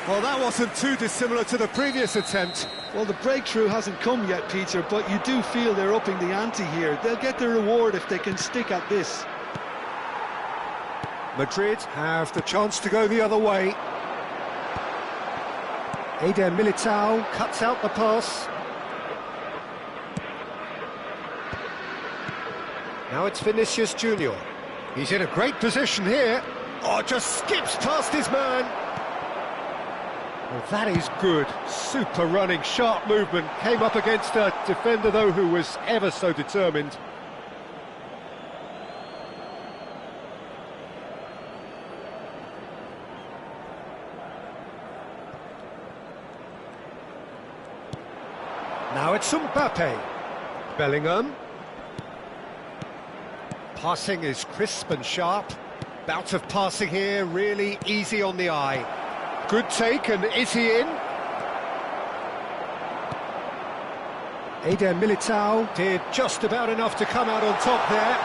Well, that wasn't too dissimilar to the previous attempt. Well, the breakthrough hasn't come yet, Peter, but you do feel they're upping the ante here. They'll get their reward if they can stick at this. Madrid have the chance to go the other way. Eder Militao cuts out the pass. Now it's Vinicius Junior. He's in a great position here. Oh, just skips past his man. Well, that is good. Super running, sharp movement. Came up against a defender, though, who was ever so determined. Now it's Mbappe. Bellingham. Passing is crisp and sharp. Bout of passing here, really easy on the eye. Good take, and is he in? Eder Militao did just about enough to come out on top there.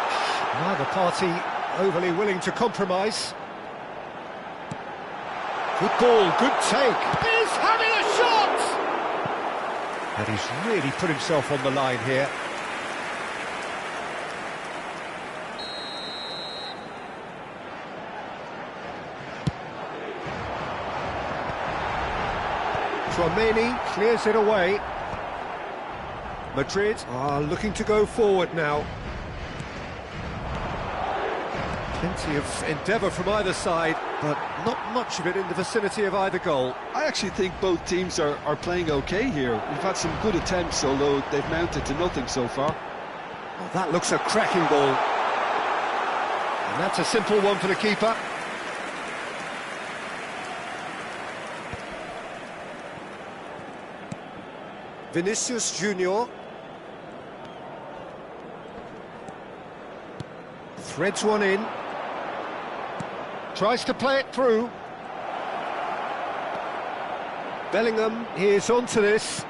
Neither party overly willing to compromise. Good ball, good take. He's having a shot! And he's really put himself on the line here. Chouameni clears it away. Madrid are looking to go forward now. Plenty of endeavour from either side, but not much of it in the vicinity of either goal. I actually think both teams are playing okay here. We've had some good attempts, although they've mounted to nothing so far. Oh, that looks a cracking ball. And that's a simple one for the keeper. Vinicius Junior. Threads one in. Tries to play it through. Bellingham is onto this.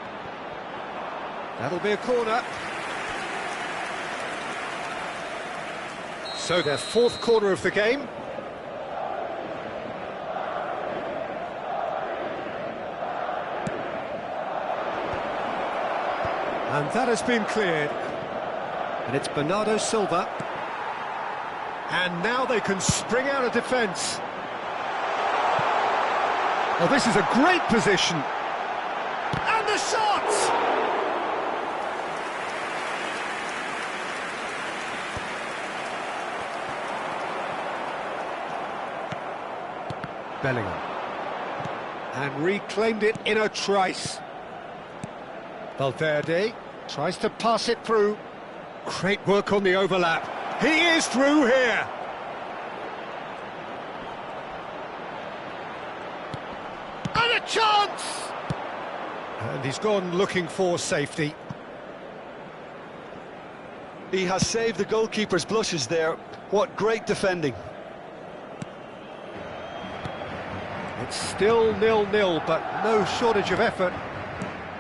That'll be a corner. So their fourth corner of the game. And that has been cleared. And it's Bernardo Silva. And now they can spring out of defence. Oh, this is a great position. And the shot! Bellingham. And reclaimed it in a trice. Valverde tries to pass it through. Great work on the overlap. He is through here. And a chance! And he's gone looking for safety. He has saved the goalkeeper's blushes there. What great defending. It's still 0-0, but no shortage of effort.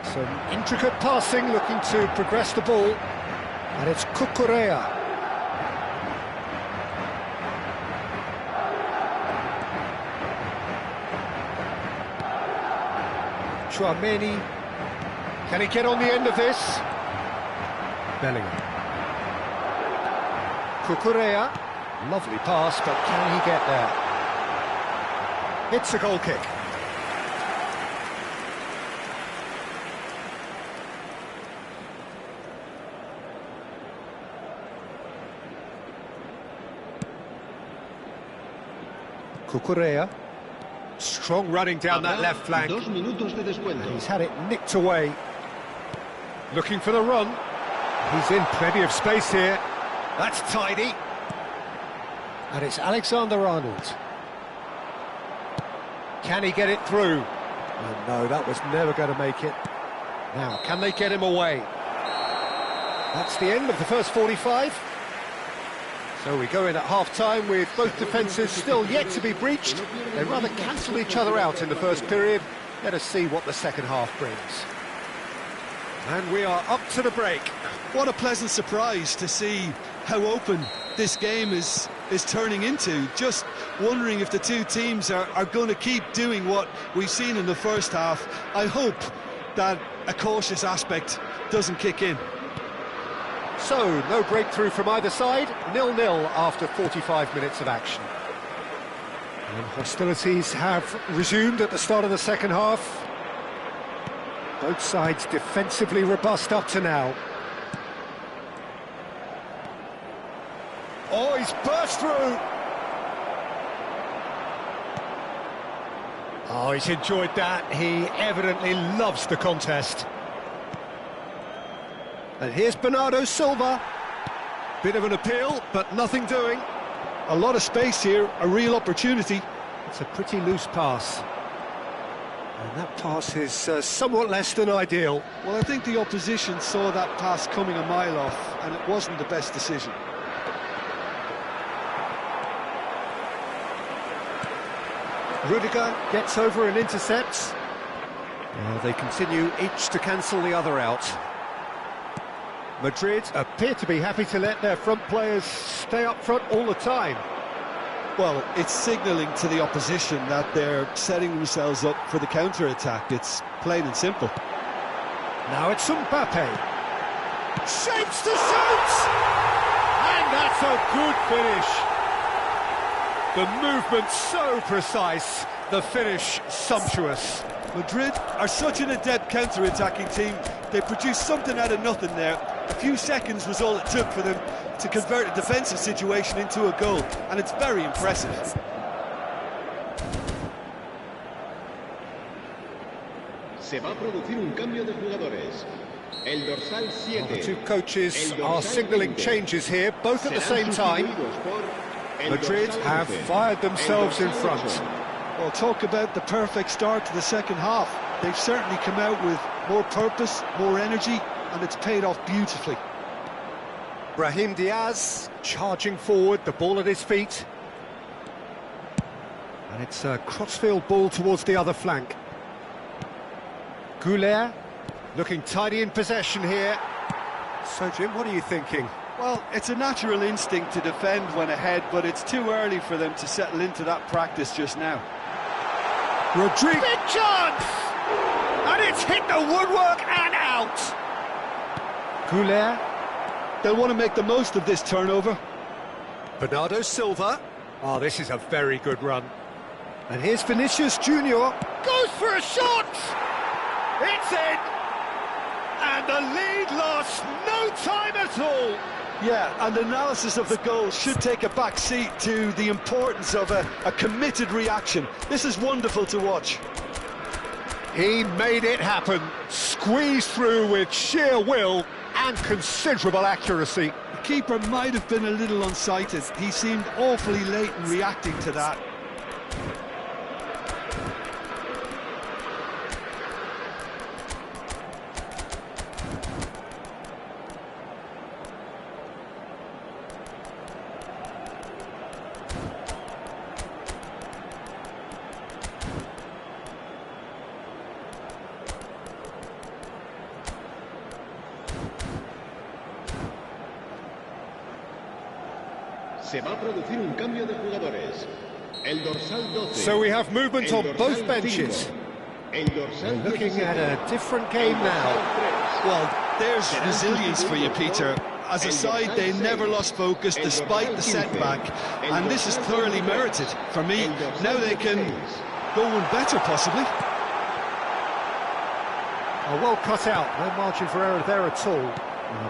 Some intricate passing, looking to progress the ball. And it's Cucurella. Chouameni. Can he get on the end of this? Bellingham. Cucurella. Lovely pass, but can he get there? It's a goal kick. Cucurella. Strong running down that left flank. 2 minutos de descuento. He's had it nicked away. Looking for the run. He's in plenty of space here. That's tidy. And it's Alexander-Arnold. Can he get it through? Oh, no, that was never going to make it. Now, can they get him away? That's the end of the first 45. So we go in at half-time with both defences still yet to be breached. They rather cancelled each other out in the first period. Let us see what the second half brings. And we are up to the break. What a pleasant surprise to see how open this game is turning into. Just wondering if the two teams are going to keep doing what we've seen in the first half. I hope that a cautious aspect doesn't kick in. So, no breakthrough from either side, 0-0 after 45 minutes of action. And hostilities have resumed at the start of the second half. Both sides defensively robust up to now. Oh, he's burst through! Oh, he's enjoyed that. He evidently loves the contest. And here's Bernardo Silva. Bit of an appeal, but nothing doing. A lot of space here, a real opportunity. It's a pretty loose pass. And that pass is somewhat less than ideal. Well, I think the opposition saw that pass coming a mile off, and it wasn't the best decision. Rudiger gets over and intercepts. They continue each to cancel the other out. Madrid appear to be happy to let their front players stay up front all the time. Well, it's signalling to the opposition that they're setting themselves up for the counter-attack. It's plain and simple. Now it's Mbappe. Shapes to shoot! And that's a good finish. The movement so precise, the finish sumptuous. Madrid are such an adept counter-attacking team. They produced something out of nothing there. A few seconds was all it took for them to convert a defensive situation into a goal, and it's very impressive. Se va a producir un cambio de jugadores. El dorsal 7. The two coaches are signalling changes here, both at the same time. Madrid have fired themselves in front. Well, talk about the perfect start to the second half. They've certainly come out with more purpose, more energy, and it's paid off beautifully. Brahim Diaz charging forward, the ball at his feet. And it's a crossfield ball towards the other flank. Goulet looking tidy in possession here. So, Jim, what are you thinking? Well, it's a natural instinct to defend when ahead, but it's too early for them to settle into that practice just now. Rodriguez, big chance! And it's hit the woodwork and out! Goulet. They'll want to make the most of this turnover. Bernardo Silva. Oh, this is a very good run. And here's Vinicius Junior. Goes for a shot! It's in! And the lead lost no time at all! Yeah, and analysis of the goal should take a back seat to the importance of a committed reaction. This is wonderful to watch. He made it happen, squeezed through with sheer will and considerable accuracy. The keeper might have been a little unsighted. He seemed awfully late in reacting to that. Se va a producir un cambio de jugadores. El dorsal 12. So we have movement on both benches. El dorsal Looking at a different game now. Well, there's resilience for you, Peter. As a side, they never lost focus despite the setback, and this is thoroughly merited. For me, now they can go one better, possibly. Oh, well cut out, no margin for error there at all.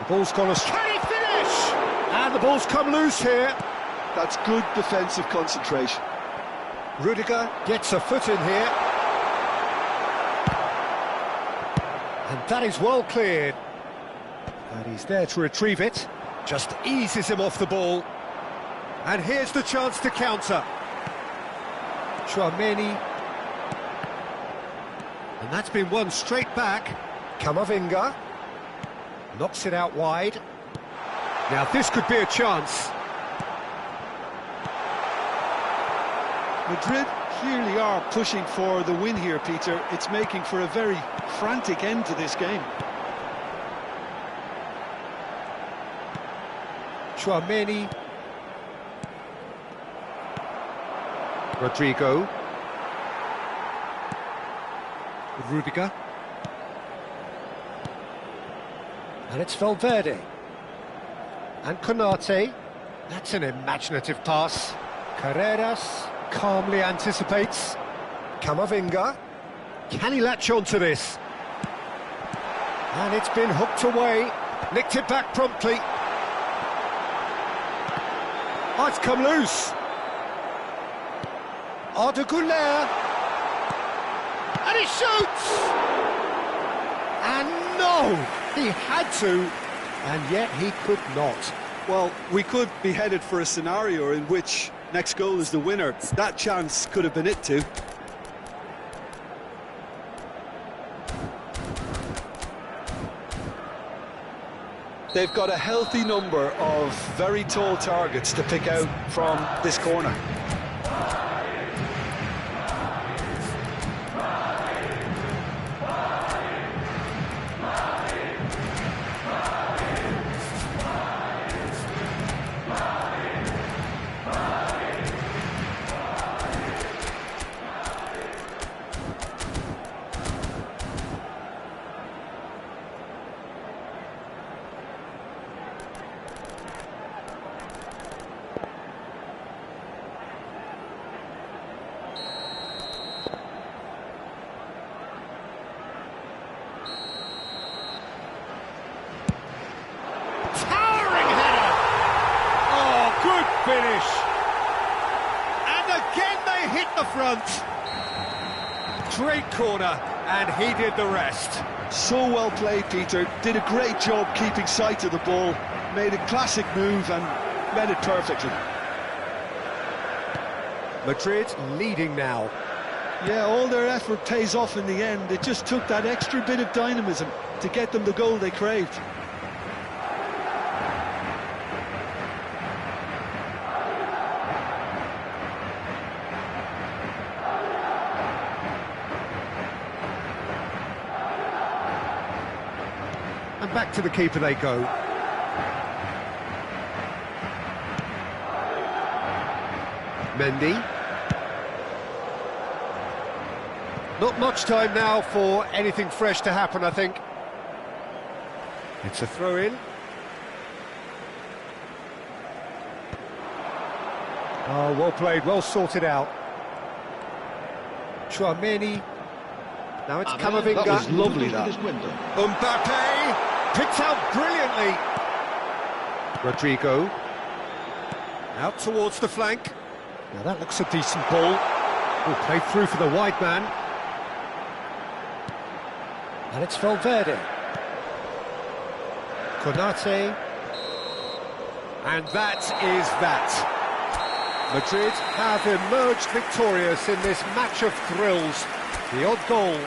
The ball's gone astray. Can he finish? And the ball's come loose here. That's good defensive concentration. Rudiger gets a foot in here. And that is well cleared. And he's there to retrieve it. Just eases him off the ball. And here's the chance to counter. Chouameni. And that's been won straight back. Camavinga. Knocks it out wide. Now this could be a chance. Madrid clearly are pushing for the win here, Peter. It's making for a very frantic end to this game. Chouameni. Rodrigo. Rudiger. And it's Valverde. And Konate. That's an imaginative pass. Carreras calmly anticipates. Camavinga. Can he latch onto this? And it's been hooked away. Nicked it back promptly. Oh, it's come loose. Arda Güler. And he shoots! And no! He had to, and yet he could not. Well, we could be headed for a scenario in which next goal is the winner. That chance could have been it too. They've got a healthy number of very tall targets to pick out from this corner. Finish. And again they hit the front. Great corner, and he did the rest. So well played, Peter. Did a great job keeping sight of the ball. Made a classic move and read it perfectly. Madrid leading now. Yeah, all their effort pays off in the end. It just took that extra bit of dynamism to get them the goal they craved. And back to the keeper they go. Mendy. Not much time now for anything fresh to happen, I think. It's a throw-in. Oh, well played, well sorted out. Chouameni. Now it's Camavinga. That was lovely, that. Mbappe picked out brilliantly. Rodrigo. Out towards the flank. Now that looks a decent ball. Oh, played through for the wide man. And it's Valverde. Konate. And that is that. Madrid have emerged victorious in this match of thrills. The odd goal.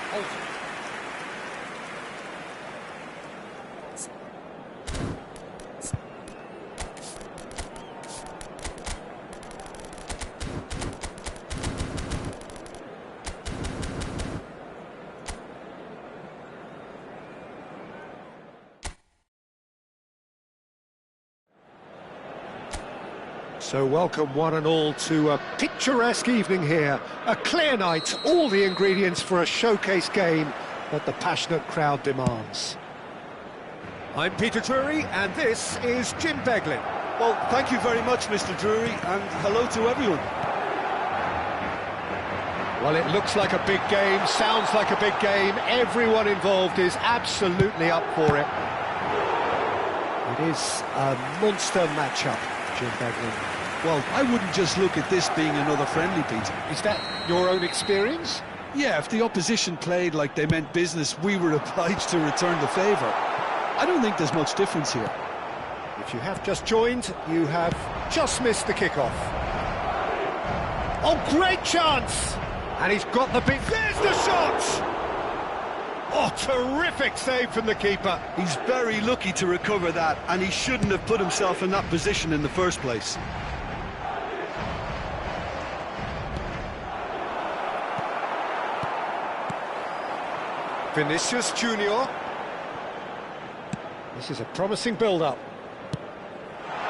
So welcome one and all to a picturesque evening here. A clear night, all the ingredients for a showcase game that the passionate crowd demands. I'm Peter Drury and this is Jim Beglin. Well, thank you very much, Mr. Drury, and hello to everyone. Well, it looks like a big game, sounds like a big game. Everyone involved is absolutely up for it. It is a monster matchup, Jim Beglin. Well, I wouldn't just look at this being another friendly, Peter. Is that your own experience? Yeah, if the opposition played like they meant business, we were obliged to return the favour. I don't think there's much difference here. If you have just joined, you have just missed the kickoff. Oh, great chance! And he's got the big... There's the shot! Oh, terrific save from the keeper. He's very lucky to recover that, and he shouldn't have put himself in that position in the first place. Vinicius Junior. This is a promising build-up.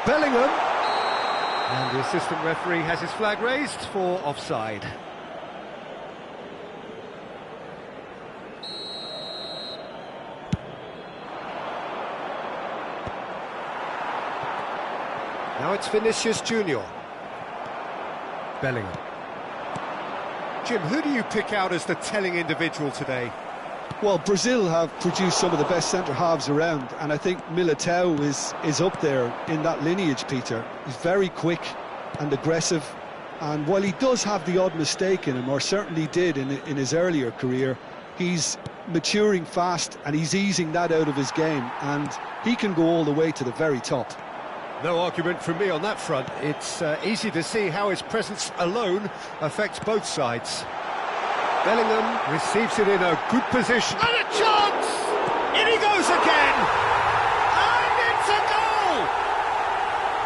Bellingham. And the assistant referee has his flag raised for offside. Now it's Vinicius Junior. Bellingham. Jim, who do you pick out as the telling individual today? Well, Brazil have produced some of the best centre-halves around, and I think Militao is up there in that lineage, Peter. He's very quick and aggressive, and while he does have the odd mistake in him, or certainly did in his earlier career, he's maturing fast and he's easing that out of his game, and he can go all the way to the very top. No argument from me on that front. It's easy to see how his presence alone affects both sides. Bellingham receives it in a good position. And a chance! In he goes again! And it's a goal!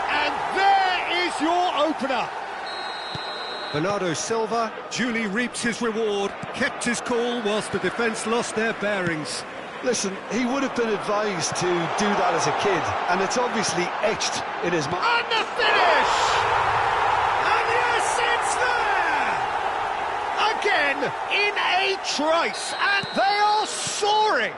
And there is your opener. Bernardo Silva duly reaps his reward, kept his cool whilst the defence lost their bearings. Listen, he would have been advised to do that as a kid, and it's obviously etched in his mind. And the finish! And yes, it's there! Again, in a trice, and they are soaring!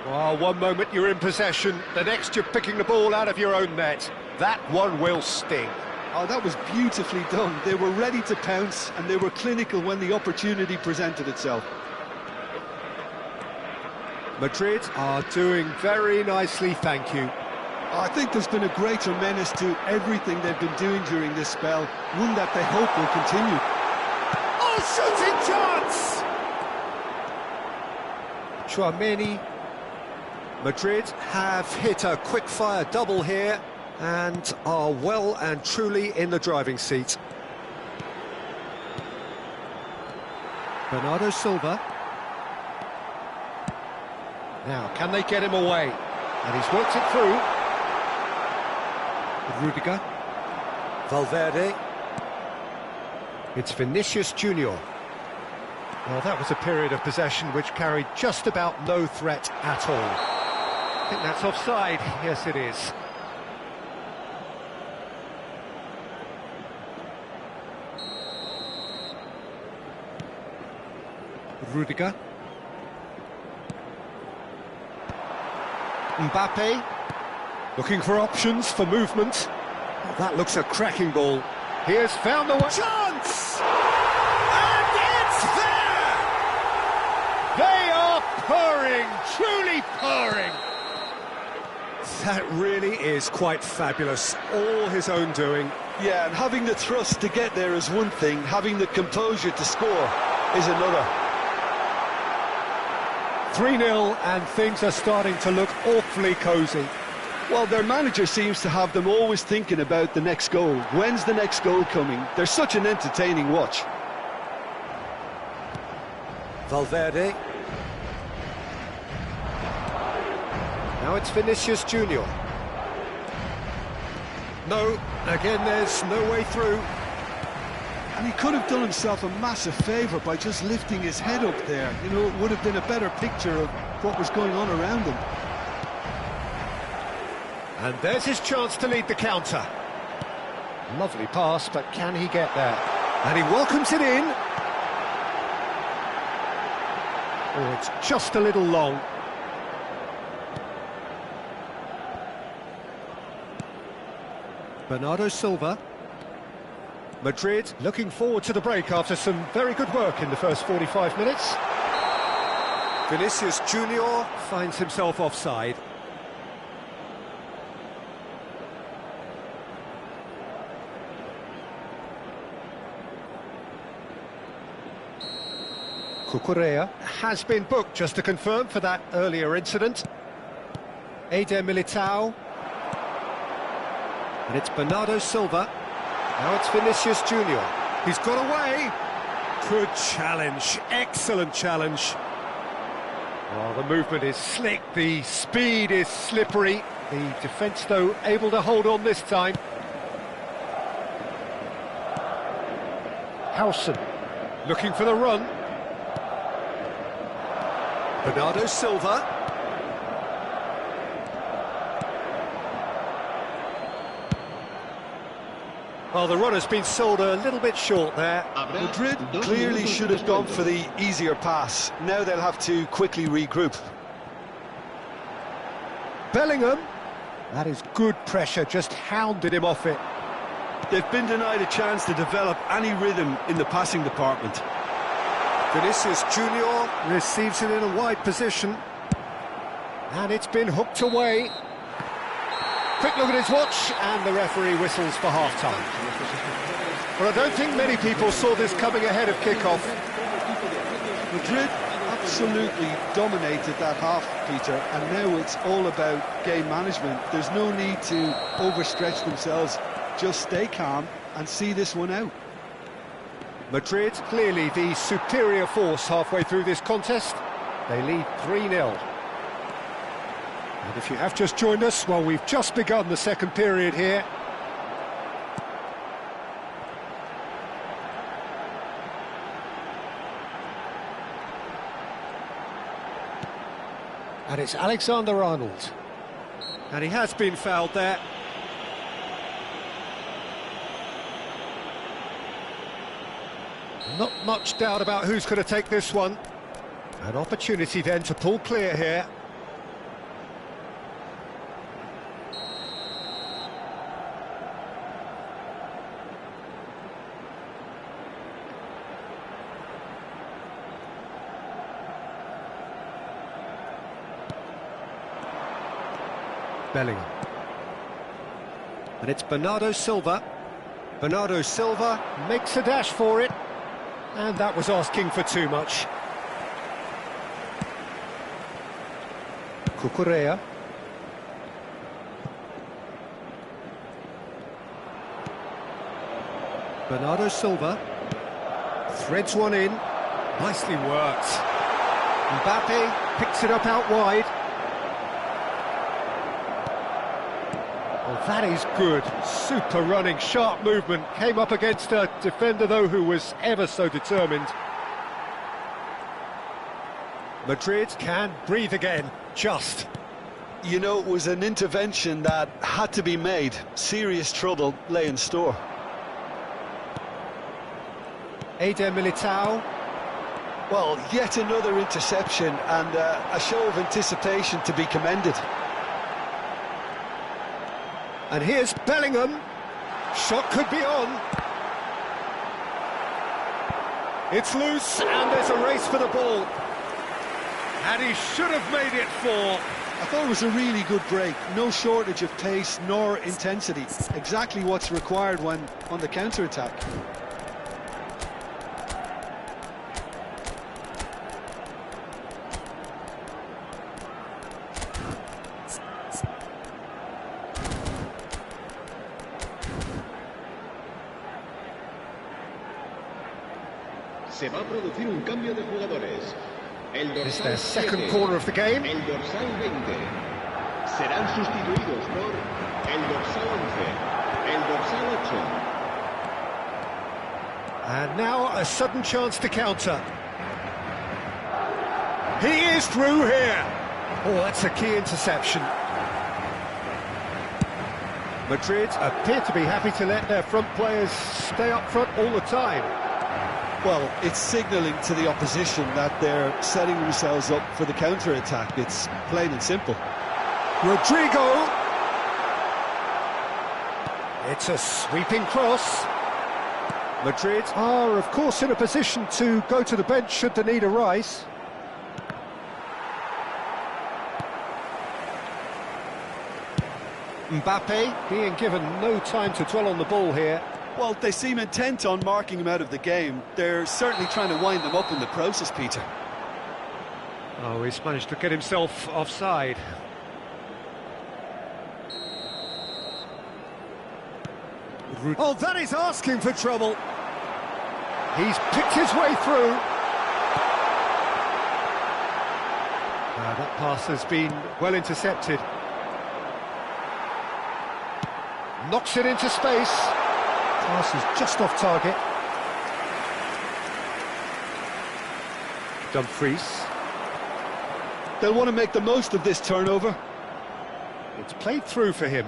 Well, one moment you're in possession, the next you're picking the ball out of your own net. That one will sting. Oh, that was beautifully done. They were ready to pounce, and they were clinical when the opportunity presented itself. Madrid are doing very nicely, thank you. I think there's been a greater menace to everything they've been doing during this spell, one that they hope will continue. Oh, shooting chance! Chouameni. Madrid have hit a quick-fire double here and are well and truly in the driving seat. Bernardo Silva. Now, can they get him away? And he's worked it through. Rudiger. Valverde. It's Vinicius Junior. Well, that was a period of possession which carried just about no threat at all. I think that's offside. Yes, it is. Rudiger. Mbappe. Looking for options for movement. Oh, that looks a cracking ball. He has found the way. Chance! And it's there! They are purring, truly purring. That really is quite fabulous. All his own doing. Yeah, and having the thrust to get there is one thing, having the composure to score is another. 3-0 and things are starting to look awfully cosy. Well, their manager seems to have them always thinking about the next goal. When's the next goal coming? They're such an entertaining watch. Valverde. Now it's Vinicius Junior. No, again there's no way through. And he could have done himself a massive favour by just lifting his head up there. You know, it would have been a better picture of what was going on around him. And there's his chance to lead the counter. Lovely pass, but can he get there? And he welcomes it in. Oh, it's just a little long. Bernardo Silva. Madrid looking forward to the break after some very good work in the first 45 minutes. Vinicius Junior finds himself offside. Cucurella has been booked, just to confirm, for that earlier incident. Eder Militao. And it's Bernardo Silva. Now it's Vinicius Junior. He's got away. Good challenge, excellent challenge. Oh, the movement is slick, the speed is slippery. The defence, though, able to hold on this time. Howson looking for the run. Bernardo Silva. Well, the run has been sold a little bit short there. Madrid clearly should have gone for the easier pass. Now they'll have to quickly regroup. Bellingham. That is good pressure, just hounded him off it. They've been denied a chance to develop any rhythm in the passing department. Vinicius Junior receives it in a wide position. And it's been hooked away. Quick look at his watch, and the referee whistles for half-time. But I don't think many people saw this coming ahead of kick-off. Madrid absolutely dominated that half, Peter, and now it's all about game management. There's no need to overstretch themselves. Just stay calm and see this one out. Madrid, clearly the superior force halfway through this contest. They lead 3-0. And if you have just joined us, well, we've just begun the second period here. And it's Alexander-Arnold. And he has been fouled there. Not much doubt about who's going to take this one. An opportunity then to pull clear here. Bellingham. And it's Bernardo Silva. Bernardo Silva makes a dash for it. And that was asking for too much. Cucurella. Bernardo Silva threads one in. Nicely worked. Mbappe picks it up out wide. Oh, that is good. Super running, sharp movement. Came up against a defender, though, who was ever so determined. Madrid can breathe again, just. You know, it was an intervention that had to be made. Serious trouble lay in store. Eder Militao. Well, yet another interception and a show of anticipation to be commended. And here's Bellingham. Shot could be on. It's loose and there's a race for the ball. And he should have made it 4. I thought it was a really good break. No shortage of pace nor intensity. Exactly what's required when on the counter-attack. Se va a producir un cambio de jugadores. It's their second corner of the game. El dorsal 20. Serán sustituidos por el dorsal 11, el dorsal 8. And now a sudden chance to counter. He is through here. Oh, that's a key interception. Madrid appear to be happy to let their front players stay up front all the time. Well, it's signalling to the opposition that they're setting themselves up for the counter-attack. It's plain and simple. Rodrigo. It's a sweeping cross. Madrid are, of course, in a position to go to the bench should the need arise. Mbappe being given no time to dwell on the ball here. Well, they seem intent on marking him out of the game. They're certainly trying to wind them up in the process, Peter. Oh, he's managed to get himself offside. Oh, that is asking for trouble. He's picked his way through. That pass has been well intercepted. Knocks it into space. Pass is just off target. Dumfries. They'll want to make the most of this turnover. It's played through for him.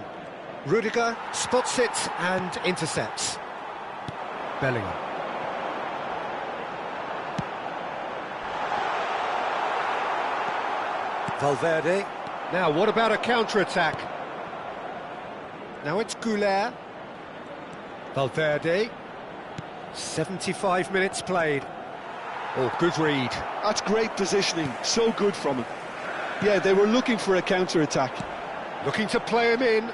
Rudiger spots it and intercepts. Bellingham. Valverde. Now, what about a counter-attack? Now it's Goulet. Valverde. 75 minutes played. Oh, good read. That's great positioning. So good from him. Yeah, they were looking for a counter-attack. Looking to play him in.